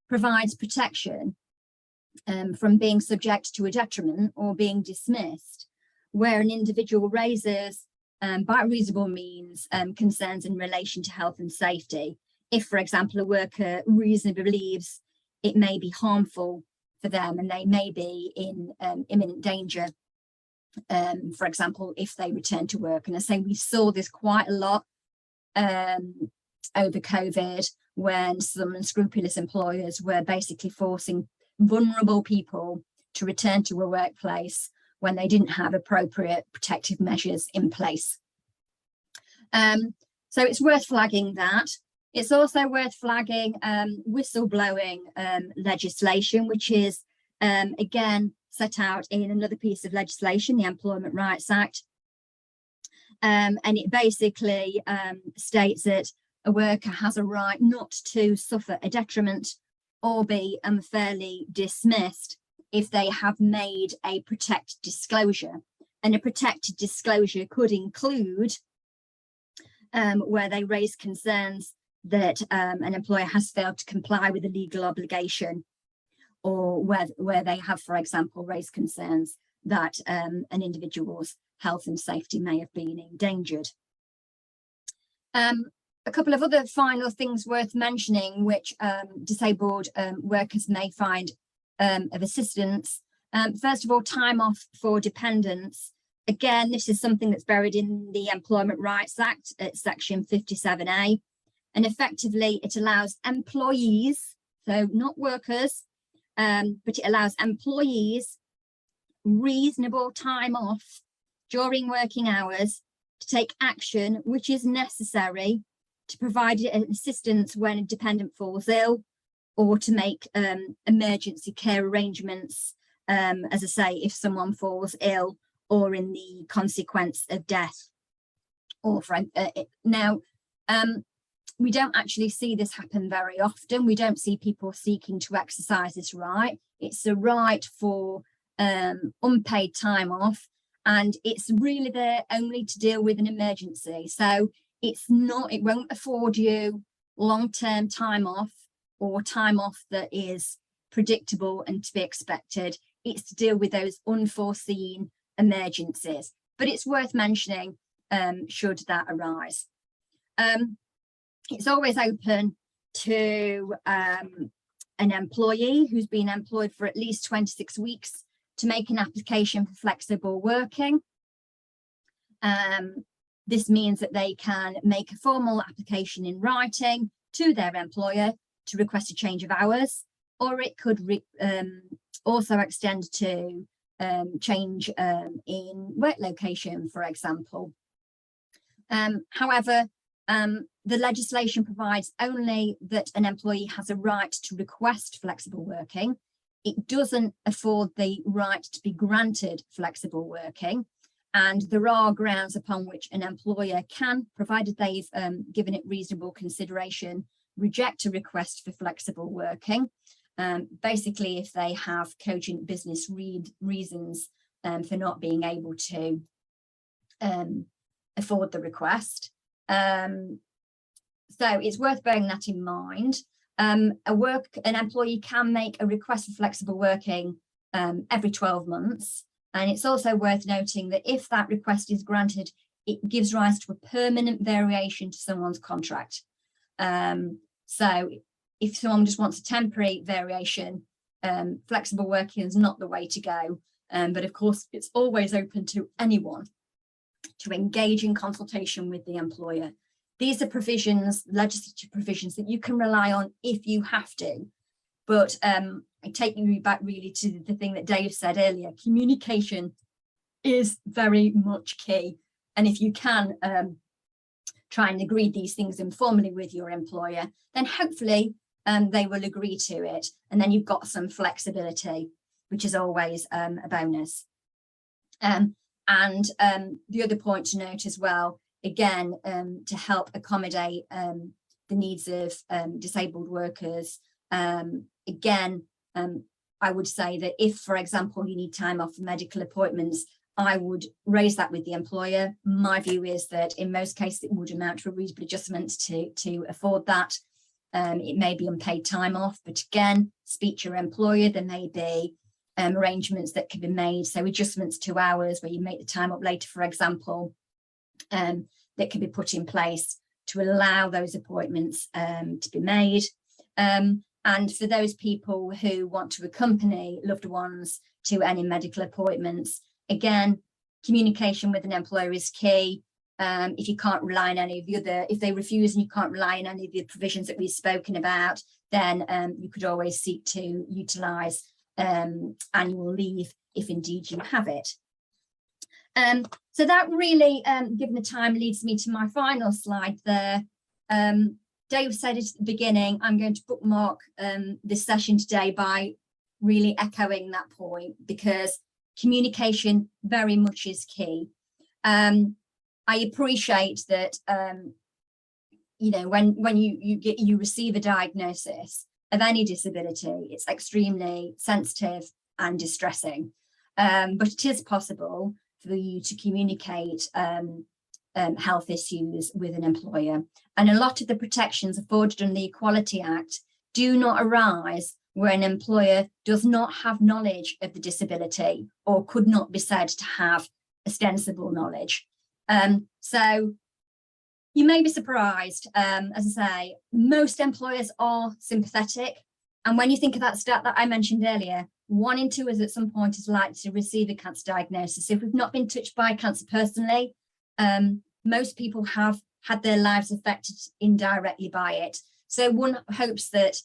provides protection from being subject to a detriment or being dismissed, where an individual raises, by reasonable means, concerns in relation to health and safety. If, for example, a worker reasonably believes it may be harmful for them and they may be in imminent danger, for example, if they return to work. And I say we saw this quite a lot over COVID, when some unscrupulous employers were basically forcing vulnerable people to return to a workplace when they didn't have appropriate protective measures in place. So it's worth flagging that. It's also worth flagging whistleblowing legislation, which is again set out in another piece of legislation, the Employment Rights Act. And it basically states that a worker has a right not to suffer a detriment or be unfairly dismissed if they have made a protected disclosure. And a protected disclosure could include where they raise concerns that an employer has failed to comply with a legal obligation, or where they have, for example, raised concerns that an individual's health and safety may have been endangered. A couple of other final things worth mentioning, which disabled workers may find of assistance. First of all, time off for dependents. Again, this is something that's buried in the Employment Rights Act at section 57A. And effectively, it allows employees, so not workers, but it allows employees reasonable time off during working hours to take action which is necessary to provide assistance when a dependent falls ill, or to make emergency care arrangements, as I say, if someone falls ill or in the consequence of death. Or now, we don't actually see this happen very often. We don't see people seeking to exercise this right. It's a right for unpaid time off, and it's really there only to deal with an emergency. So it won't afford you long-term time off or time off that is predictable and to be expected. It's to deal with those unforeseen emergencies, but it's worth mentioning should that arise. It's always open to an employee who's been employed for at least 26 weeks to make an application for flexible working. This means that they can make a formal application in writing to their employer to request a change of hours, or it could also extend to change in work location, for example. However, the legislation provides only that an employee has a right to request flexible working. It doesn't afford the right to be granted flexible working. And there are grounds upon which an employer can, provided they've given it reasonable consideration, reject a request for flexible working. Basically, if they have cogent business reasons for not being able to afford the request. So it's worth bearing that in mind. An employee can make a request for flexible working every 12 months. And it's also worth noting that if that request is granted, it gives rise to a permanent variation to someone's contract. So if someone just wants a temporary variation, flexible working is not the way to go. But of course, it's always open to anyone to engage in consultation with the employer. These are provisions, legislative provisions, that you can rely on if you have to. But I take you back really to the thing that Dave said earlier. Communication is very much key. And if you can try and agree these things informally with your employer, then hopefully they will agree to it. And then you've got some flexibility, which is always a bonus. And the other point to note as well, again, to help accommodate the needs of disabled workers, again, I would say that if, for example, you need time off for medical appointments, I would raise that with the employer. My view is that in most cases it would amount to a reasonable adjustment to afford that. It may be unpaid time off, but again, speak to your employer. There may be arrangements that can be made, so adjustments to hours where you make the time up later, for example, that can be put in place to allow those appointments to be made. And for those people who want to accompany loved ones to any medical appointments, again, communication with an employer is key. If you can't rely on any of the other, if they refuse and you can't rely on any of the provisions that we've spoken about, then you could always seek to utilise annual leave if indeed you have it. So that really, given the time, leads me to my final slide there. Dave said it at the beginning, I'm going to bookmark this session today by really echoing that point, because communication very much is key. I appreciate that you know, when you receive a diagnosis of any disability, it's extremely sensitive and distressing. But it is possible for you to communicate health issues with an employer. And a lot of the protections afforded under the Equality Act do not arise where an employer does not have knowledge of the disability or could not be said to have ostensible knowledge. So you may be surprised, as I say, most employers are sympathetic. And when you think of that stat that I mentioned earlier, 1 in 2 is at some point is likely to receive a cancer diagnosis. If we've not been touched by cancer personally, most people have had their lives affected indirectly by it. So one hopes that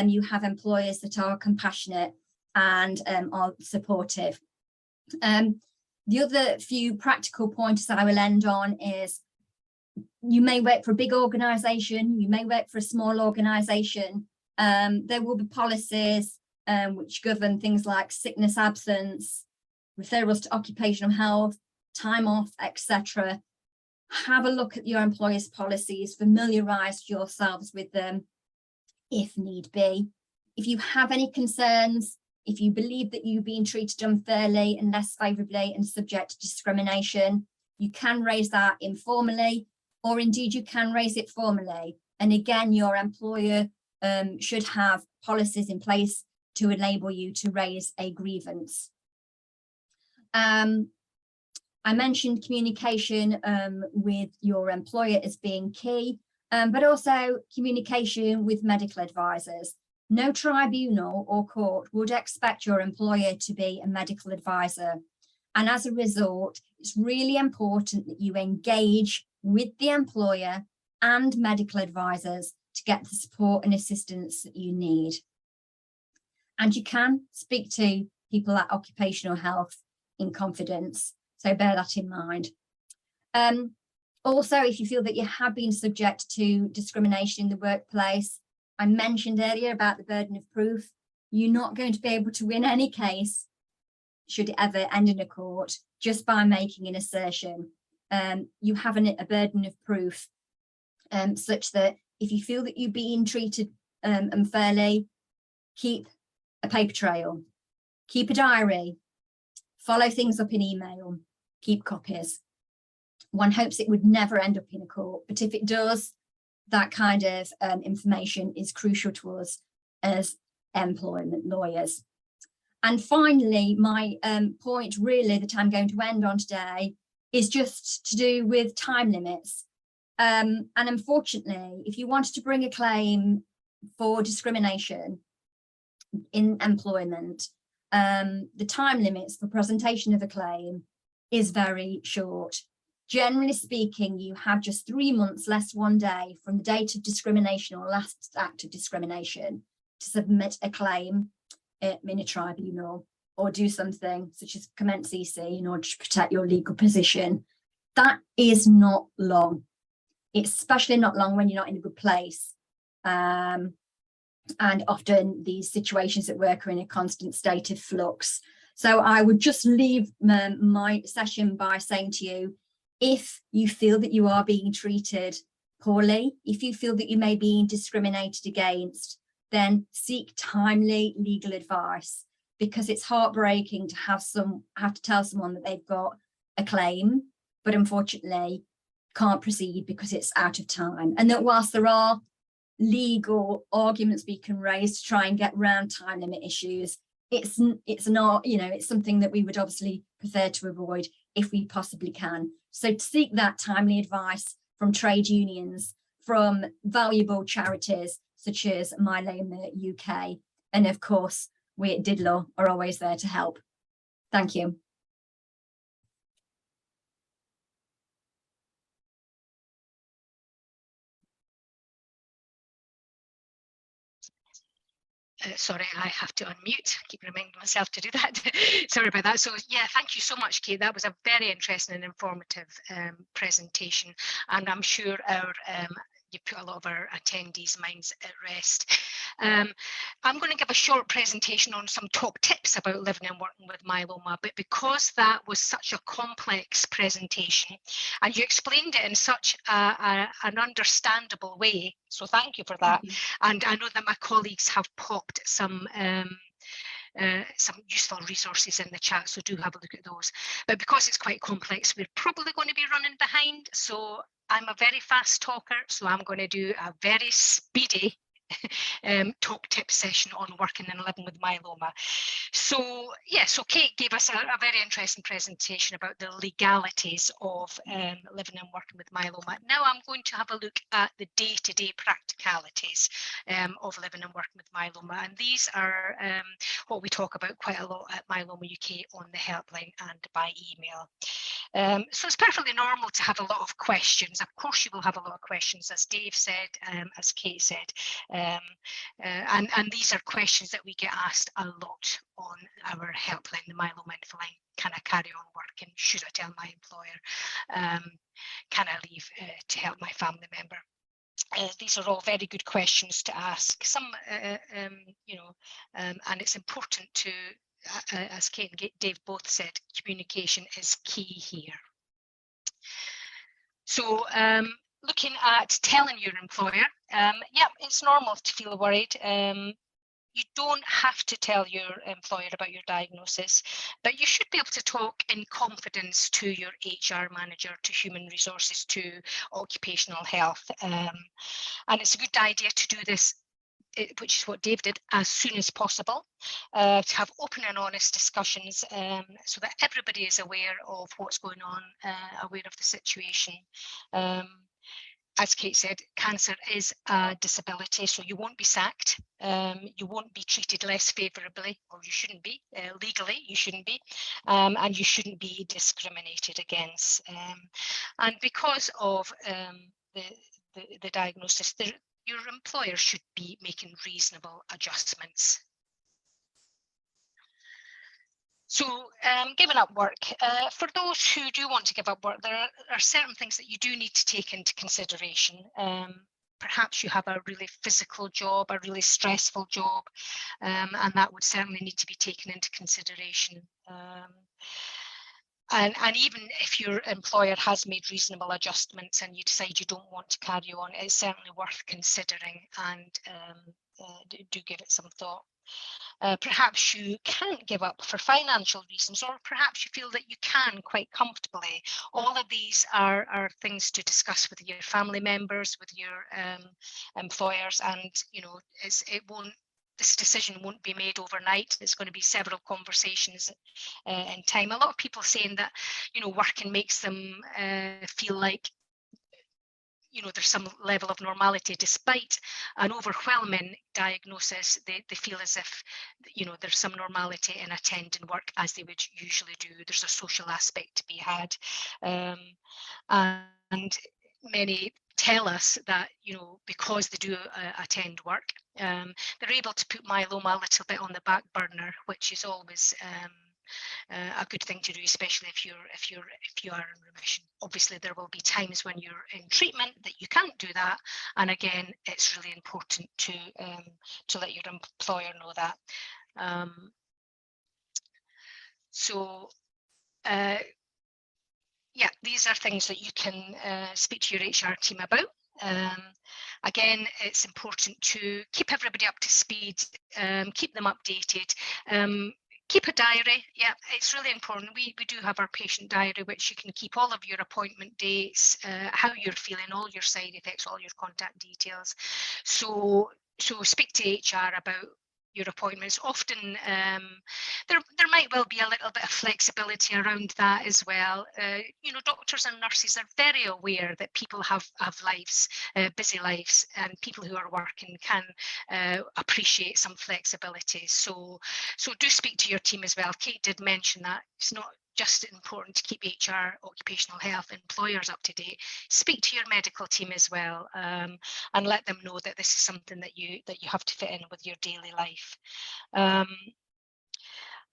you have employers that are compassionate and are supportive. The other few practical pointers I will end on is you may work for a big organisation, you may work for a small organisation. There will be policies which govern things like sickness absence, referrals to occupational health, time off, etc. Have a look at your employer's policies, familiarise yourselves with them if need be. If you have any concerns, if you believe that you're being treated unfairly and less favourably and subject to discrimination, you can raise that informally, or indeed you can raise it formally. And again, your employer should have policies in place to enable you to raise a grievance. I mentioned communication with your employer as being key, but also communication with medical advisors. No tribunal or court would expect your employer to be a medical advisor. And as a result, it's really important that you engage with the employer and medical advisors to get the support and assistance that you need. And you can speak to people at occupational health in confidence, so bear that in mind. Also, if you feel that you have been subject to discrimination in the workplace, I mentioned earlier about the burden of proof. You're not going to be able to win any case, should it ever end in a court, just by making an assertion. You have a burden of proof such that if you feel that you're being treated unfairly, keep a paper trail, keep a diary, follow things up in email, keep copies. One hopes it would never end up in a court, but if it does, that kind of information is crucial to us as employment lawyers. And finally, my point really that I'm going to end on today is just to do with time limits. And unfortunately, if you wanted to bring a claim for discrimination in employment, the time limits for presentation of a claim is very short. Generally speaking, you have just 3 months less 1 day from the date of discrimination or last act of discrimination to submit a claim in a tribunal or do something such as commence EC in order to protect your legal position. That is not long. It's especially not long when you're not in a good place. And often these situations at work are in a constant state of flux. So I would just leave my session by saying to you, if you feel that you are being treated poorly, if you feel that you may be being discriminated against, then seek timely legal advice, because it's heartbreaking to have to tell someone that they've got a claim, but unfortunately can't proceed because it's out of time. And that whilst there are legal arguments we can raise to try and get around time limit issues, it's not, you know, it's something that we would obviously prefer to avoid if we possibly can. So to seek that timely advice from trade unions, from valuable charities such as Myeloma UK, and of course we at Digital are always there to help. Thank you.
Sorry, I have to unmute. I keep reminding myself to do that. Sorry about that. So yeah, thank you so much, Kate. That was a very interesting and informative presentation. And I'm sure our you put a lot of our attendees' minds at rest. I'm going to give a short presentation on some top tips about living and working with myeloma, but because that was such a complex presentation and you explained it in such an understandable way, so thank you for that. And I know that my colleagues have popped some useful resources in the chat, so do have a look at those. But because it's quite complex, we're probably going to be running behind. So I'm a very fast talker, so I'm going to do a very speedy top tip session on working and living with myeloma. So yeah, so Kate gave us a very interesting presentation about the legalities of living and working with myeloma. Now I'm going to have a look at the day-to-day practicalities of living and working with myeloma, and these are what we talk about quite a lot at Myeloma UK on the helpline and by email. So it's perfectly normal to have a lot of questions. Of course you will have a lot of questions, as Dave said, as Kate said, and these are questions that we get asked a lot on our helpline, the Myeloma Info line. Can I carry on working? Should I tell my employer? Can I leave to help my family member? These are all very good questions to ask. Some, and it's important to, as Kate and Dave both said, communication is key here. So looking at telling your employer, yeah, it's normal to feel worried. You don't have to tell your employer about your diagnosis, but you should be able to talk in confidence to your HR manager, to human resources, to occupational health. And it's a good idea to do this, which is what Dave did, as soon as possible, to have open and honest discussions so that everybody is aware of what's going on, aware of the situation. As Kate said, cancer is a disability, so you won't be sacked. You won't be treated less favourably, or you shouldn't be, legally, you shouldn't be, and you shouldn't be discriminated against. And because of the diagnosis, your employer should be making reasonable adjustments. So giving up work, for those who do want to give up work, there are certain things that you do need to take into consideration. Perhaps you have a really physical job, a really stressful job, and that would certainly need to be taken into consideration. And even if your employer has made reasonable adjustments and you decide you don't want to carry on, it's certainly worth considering, and do give it some thought. Perhaps you can't give up for financial reasons, or perhaps you feel that you can quite comfortably. All of these are things to discuss with your family members, with your employers, and this decision won't be made overnight. It's going to be several conversations in time. A lot of people saying that, working makes them feel like, there's some level of normality despite an overwhelming diagnosis. They feel as if, there's some normality in attending work as they would usually do. There's a social aspect to be had. And many tell us that, because they do attend work, they're able to put myeloma a little bit on the back burner, which is always a good thing to do, especially if you are in remission. Obviously, there will be times when you're in treatment that you can't do that, and again, it's really important to let your employer know that. Yeah, these are things that you can speak to your HR team about. Again, it's important to keep everybody up to speed, keep them updated. Keep a diary. Yeah, it's really important. We do have our patient diary, which you can keep all of your appointment dates, how you're feeling, all your side effects, all your contact details. So speak to HR about your appointments. Often there might well be a little bit of flexibility around that as well. Doctors and nurses are very aware that people have lives, busy lives, and people who are working can appreciate some flexibility. So do speak to your team as well. Kate did mention that it's not just important to keep HR, occupational health, employers up to date. Speak to your medical team as well, and let them know that this is something that you have to fit in with your daily life.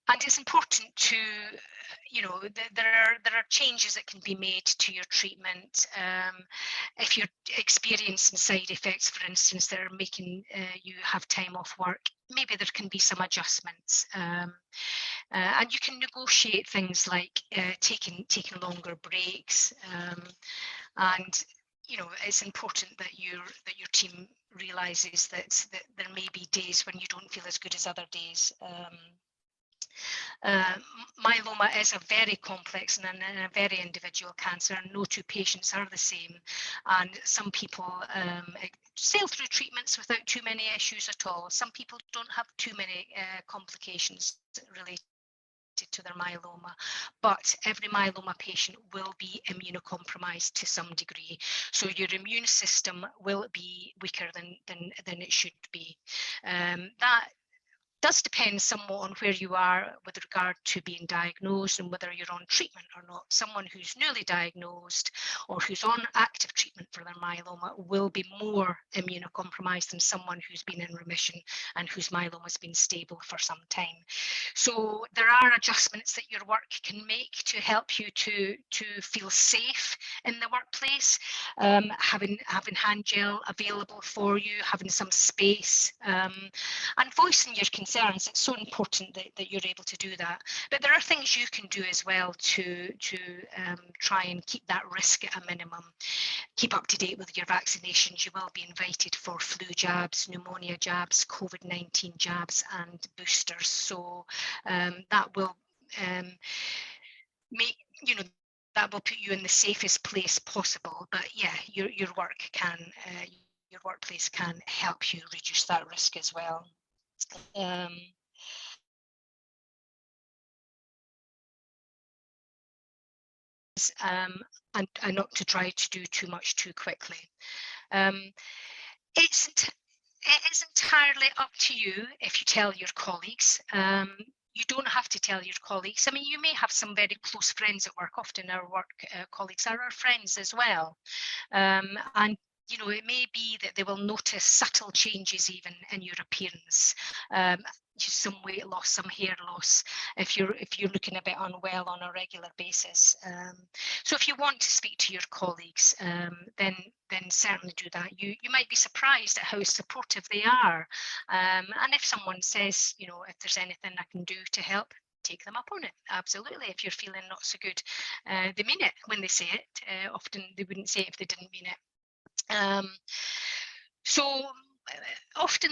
And it's important to, there are changes that can be made to your treatment. If you're experiencing side effects, for instance, that are making you have time off work, maybe there can be some adjustments. And you can negotiate things like taking longer breaks, and it's important that your team realizes that there may be days when you don't feel as good as other days. Myeloma is a very complex and a very individual cancer, and no two patients are the same. And some people sail through treatments without too many issues at all. Some people don't have too many complications related to their myeloma, but every myeloma patient will be immunocompromised to some degree. So your immune system will be weaker than it should be. That does depend somewhat on where you are with regard to being diagnosed and whether you're on treatment or not. Someone who's newly diagnosed or who's on active treatment for their myeloma will be more immunocompromised than someone who's been in remission and whose myeloma has been stable for some time. So there are adjustments that your work can make to help you to feel safe in the workplace. Having hand gel available for you, having some space, and voicing your concerns. It's so important that you're able to do that. But there are things you can do as well to try and keep that risk at a minimum. Keep up to date with your vaccinations. You will be invited for flu jabs, pneumonia jabs, COVID-19 jabs, and boosters. So that will make that will put you in the safest place possible. But yeah, your workplace can help you reduce that risk as well. And not to try to do too much too quickly. It is entirely up to you if you tell your colleagues. You don't have to tell your colleagues. I mean, you may have some very close friends at work. Often our work colleagues are our friends as well. And it may be that they will notice subtle changes even in your appearance. Some weight loss, some hair loss, if you're looking a bit unwell on a regular basis. So if you want to speak to your colleagues, then certainly do that. You might be surprised at how supportive they are. And if someone says, if there's anything I can do to help, take them up on it. Absolutely. If you're feeling not so good, they mean it when they say it. Often they wouldn't say it if they didn't mean it. So often,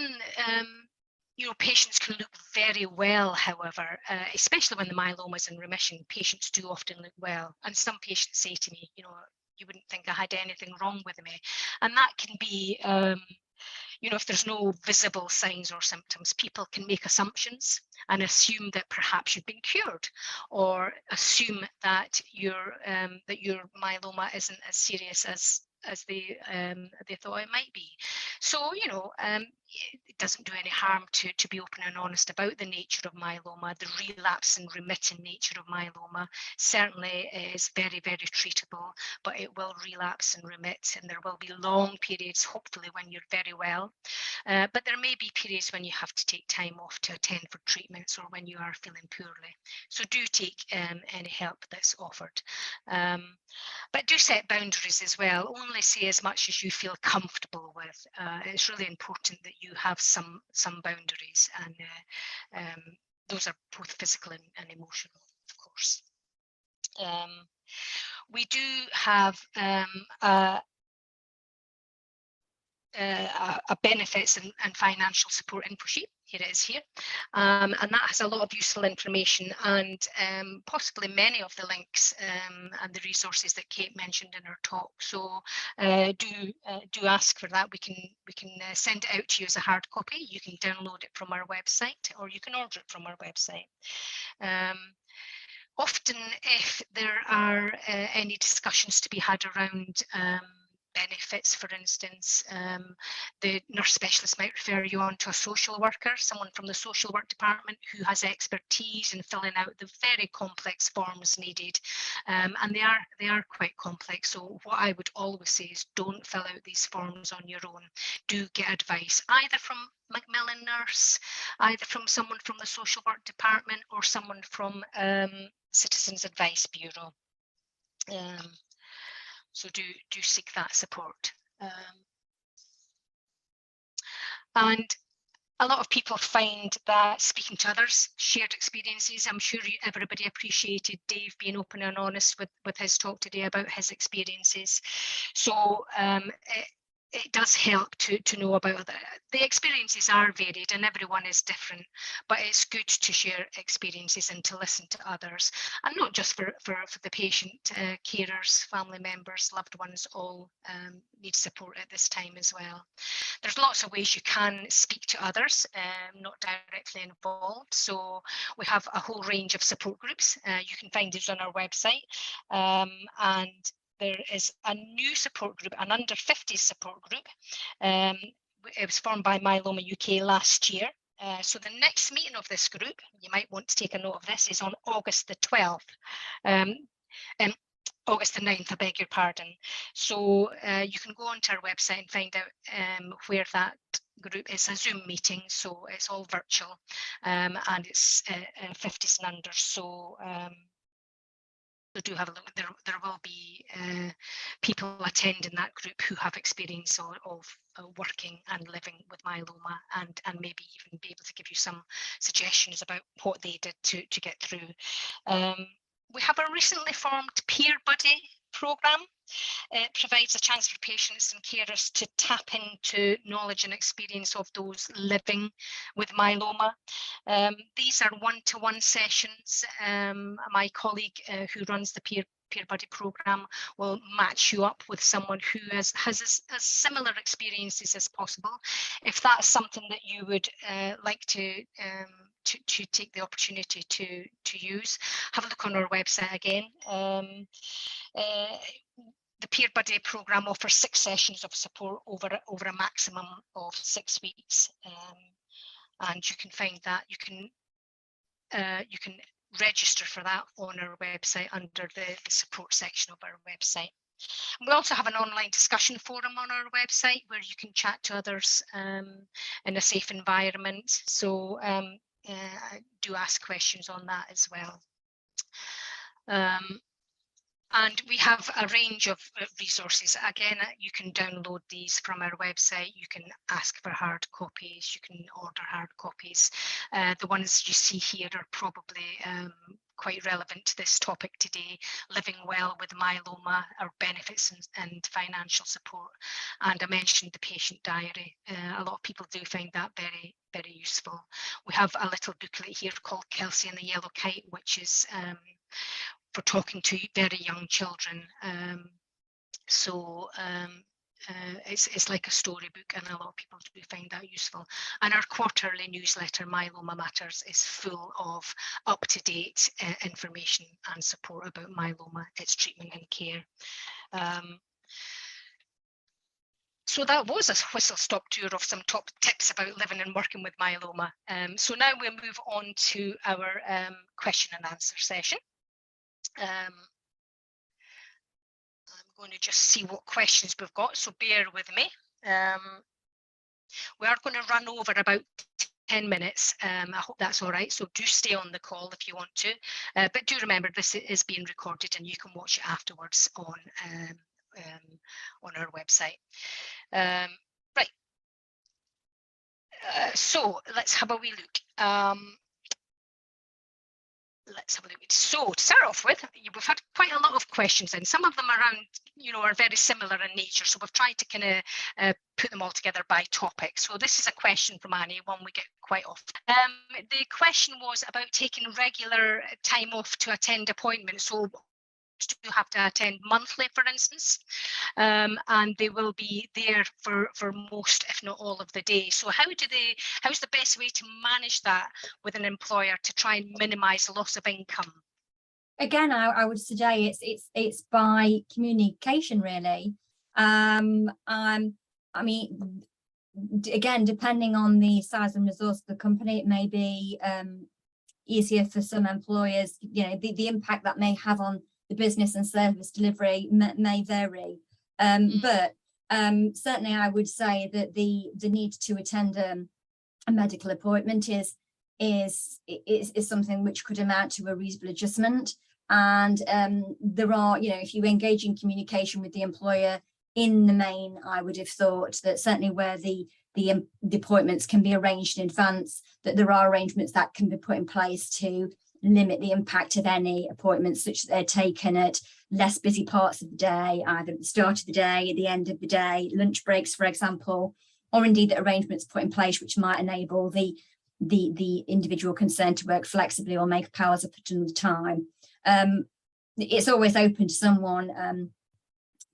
patients can look very well, however, especially when the myeloma is in remission. Patients do often look well. And some patients say to me, you wouldn't think I had anything wrong with me. And that can be, if there's no visible signs or symptoms, people can make assumptions and assume that perhaps you've been cured, or assume that your myeloma isn't as serious as they thought it might be. So it doesn't do any harm to be open and honest about the nature of myeloma. The relapse and remitting nature of myeloma certainly is very, very treatable, but it will relapse and remit, and there will be long periods, hopefully, when you're very well. But there may be periods when you have to take time off to attend for treatments, or when you are feeling poorly. So do take any help that's offered. But do set boundaries as well. Only say as much as you feel comfortable with. It's really important that you have some boundaries, and those are both physical and emotional, of course. We do have a benefits and financial support info sheet. Here it is here, and that has a lot of useful information, and possibly many of the links and the resources that Kate mentioned in her talk. So do ask for that. We can send it out to you as a hard copy. You can download it from our website, or you can order it from our website. Often, if there are any discussions to be had around benefits, for instance. The nurse specialist might refer you on to a social worker, someone from the social work department who has expertise in filling out the very complex forms needed. And they are quite complex. So what I would always say is don't fill out these forms on your own. Do get advice, either from Macmillan Nurse, either from someone from the social work department, or someone from Citizens Advice Bureau. So do seek that support. And a lot of people find that speaking to others, shared experiences. I'm sure everybody appreciated Dave being open and honest with his talk today about his experiences. So it does help to know about that. The experiences are varied and everyone is different, but it's good to share experiences and to listen to others, and not just for the patient, carers, family members, loved ones, all need support at this time as well. There's lots of ways you can speak to others, not directly involved. So we have a whole range of support groups. You can find these on our website, and there is a new support group, an under 50s support group. It was formed by Myeloma UK last year. So the next meeting of this group, you might want to take a note of this, is on August the 12th. August the 9th, I beg your pardon. So you can go onto our website and find out where that group is. A Zoom meeting, so it's all virtual, and it's 50s and under. So do have a look. There will be people attending that group who have experience of working and living with myeloma, and maybe even be able to give you some suggestions about what they did to get through. We have a recently formed peer buddy programme. It provides a chance for patients and carers to tap into knowledge and experience of those living with myeloma. These are one-to-one sessions. My colleague who runs the peer buddy programme will match you up with someone who has as similar experiences as possible. If that's something that you would like to take the opportunity to use, have a look on our website again. The Peer Buddy programme offers 6 sessions of support over a maximum of 6 weeks, and you can find that you can register for that on our website under the support section of our website. We also have an online discussion forum on our website where you can chat to others in a safe environment. So do ask questions on that as well. And we have a range of resources. Again, you can download these from our website. You can ask for hard copies. You can order hard copies. The ones you see here are probably quite relevant to this topic today: living well with myeloma, our benefits and financial support. And I mentioned the patient diary. A lot of people do find that very, very useful. We have a little booklet here called Kelsey and the Yellow Kite, which is for talking to very young children. It's like a storybook, and a lot of people do find that useful. And our quarterly newsletter, Myeloma Matters, is full of up-to-date information and support about myeloma, its treatment and care. So that was a whistle-stop tour of some top tips about living and working with myeloma. So now we'll move on to our question and answer session. I'm going to just see what questions we've got, so bear with me. We are going to run over about 10 minutes. I hope that's all right, so do stay on the call if you want to, but do remember this is being recorded and you can watch it afterwards on our website. Right, so let's have a wee look. Let's have a look. So to start off with, we've had quite a lot of questions, and some of them around, are very similar in nature. So we've tried to kind of put them all together by topic. So this is a question from Annie, one we get quite often. The question was about taking regular time off to attend appointments. So you have to attend monthly, for instance, and they will be there for most, if not all, of the day. So how's the best way to manage that with an employer to try and minimise loss of income?
Again, I would suggest it's by communication, really. I mean, again, depending on the size and resource of the company, it may be easier for some employers. You know, the impact that may have on the business and service delivery may vary. But certainly I would say that the need to attend a medical appointment is something which could amount to a reasonable adjustment. And there are, you know, if you engage in communication with the employer, in the main, I would have thought that certainly where the appointments can be arranged in advance, that there are arrangements that can be put in place to limit the impact of any appointments such that they're taken at less busy parts of the day, either at the start of the day, at the end of the day, lunch breaks, for example, or indeed that arrangements put in place which might enable the individual concerned to work flexibly or make powers up at another time. It's always open to someone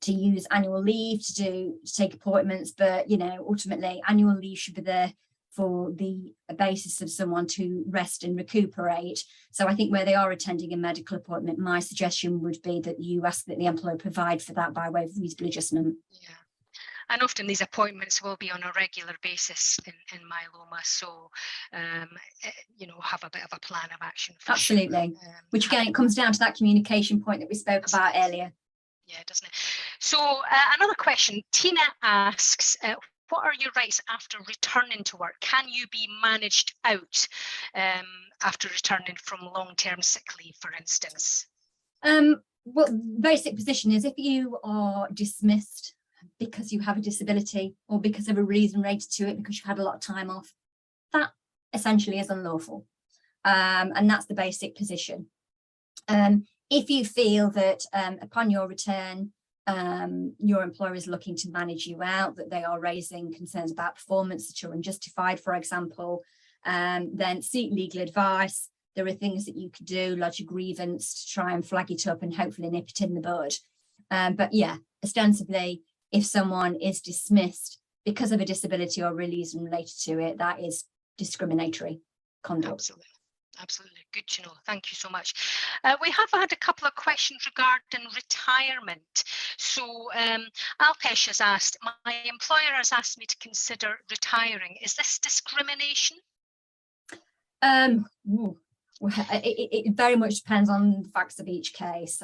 to use annual leave to take appointments, but you know, ultimately annual leave should be there for the basis of someone to rest and recuperate. So I think where they are attending a medical appointment, my suggestion would be that you ask that the employer provide for that by way of reasonable adjustment.
Yeah. And often these appointments will be on a regular basis in myeloma, so you know, have a bit of a plan of action.
Absolutely. Sure. Which again, it comes down to that communication point that we spoke about earlier.
Yeah, doesn't it? So another question, Tina asks, what are your rights after returning to work? Can you be managed out after returning from long-term sick leave, for instance?
Well, basic position is if you are dismissed because you have a disability or because of a reason related to it, because you had a lot of time off, that essentially is unlawful. And that's the basic position. If you feel that upon your return, your employer is looking to manage you out, that they are raising concerns about performance that are unjustified, for example, then seek legal advice. There are things that you could do, lodge a grievance to try and flag it up and hopefully nip it in the bud. But yeah, ostensibly, if someone is dismissed because of a disability or reason related to it, that is discriminatory conduct.
Absolutely. Absolutely. Good to know. Thank you so much. We have had a couple of questions regarding retirement. So Alpesh has asked, my employer has asked me to consider retiring. Is this discrimination?
It very much depends on the facts of each case.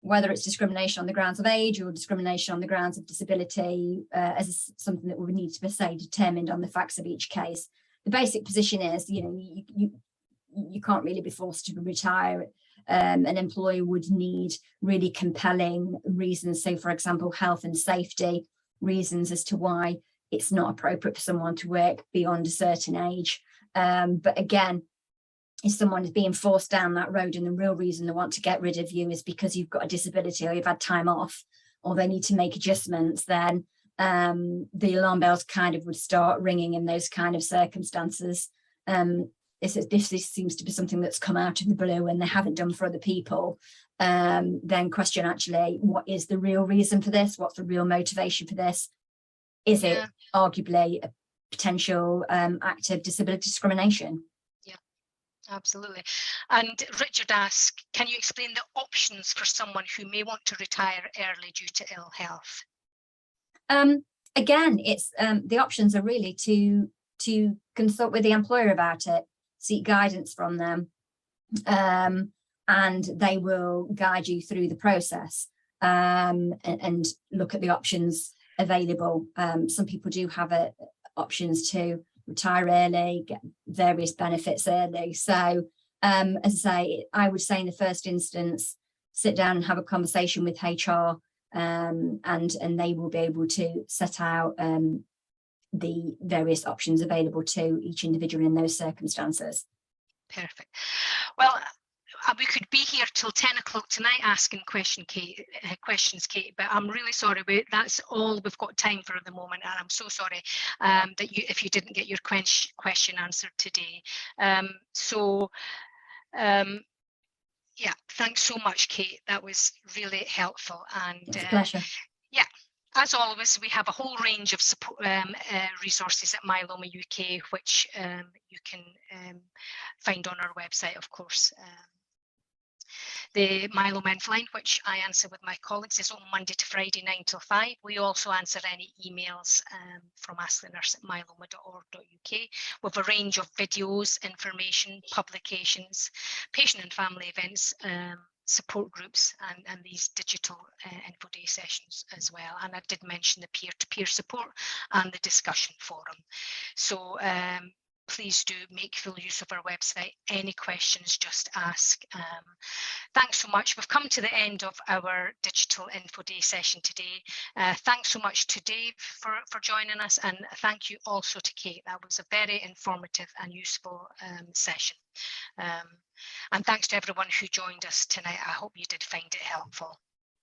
Whether it's discrimination on the grounds of age or discrimination on the grounds of disability, as something that would need to be, say, determined on the facts of each case. The basic position is, you know, you can't really be forced to retire. An employer would need really compelling reasons. So, for example, health and safety reasons as to why it's not appropriate for someone to work beyond a certain age. But again, if someone is being forced down that road and the real reason they want to get rid of you is because you've got a disability or you've had time off or they need to make adjustments, then the alarm bells kind of would start ringing in those kind of circumstances. If this seems to be something that's come out of the blue and they haven't done for other people, then question actually, what is the real reason for this? What's the real motivation for this? Is it arguably a potential act of disability discrimination?
Absolutely. And Richard asks, can you explain the options for someone who may want to retire early due to ill health?
Again, it's the options are really to consult with the employer about it, seek guidance from them, and they will guide you through the process and look at the options available. Some people do have options to retire early, get various benefits early. So as I say, I would say in the first instance, sit down and have a conversation with HR, and they will be able to set out the various options available to each individual in those circumstances.
Perfect. Well, we could be here till 10 o'clock tonight asking questions, Kate, but I'm really sorry, that's all we've got time for at the moment, and I'm so sorry that if you didn't get your question answered today. Yeah, thanks so much, Kate. That was really helpful. And
it's a pleasure.
Yeah. As always, we have a whole range of support resources at Myeloma UK, which you can find on our website, of course. The Myeloma Infoline, which I answer with my colleagues, is on Monday to Friday, 9 till 5. We also answer any emails from ashley@myeloma.org.uk with a range of videos, information, publications, patient and family events, support groups, and these digital info day sessions as well. And I did mention the peer-to-peer support and the discussion forum. So please do make full use of our website. Any questions, just ask. Thanks so much. We've come to the end of our Digital Info Day session today. Thanks so much to Dave for joining us, and thank you also to Kate. That was a very informative and useful session. And thanks to everyone who joined us tonight. I hope you did find it helpful.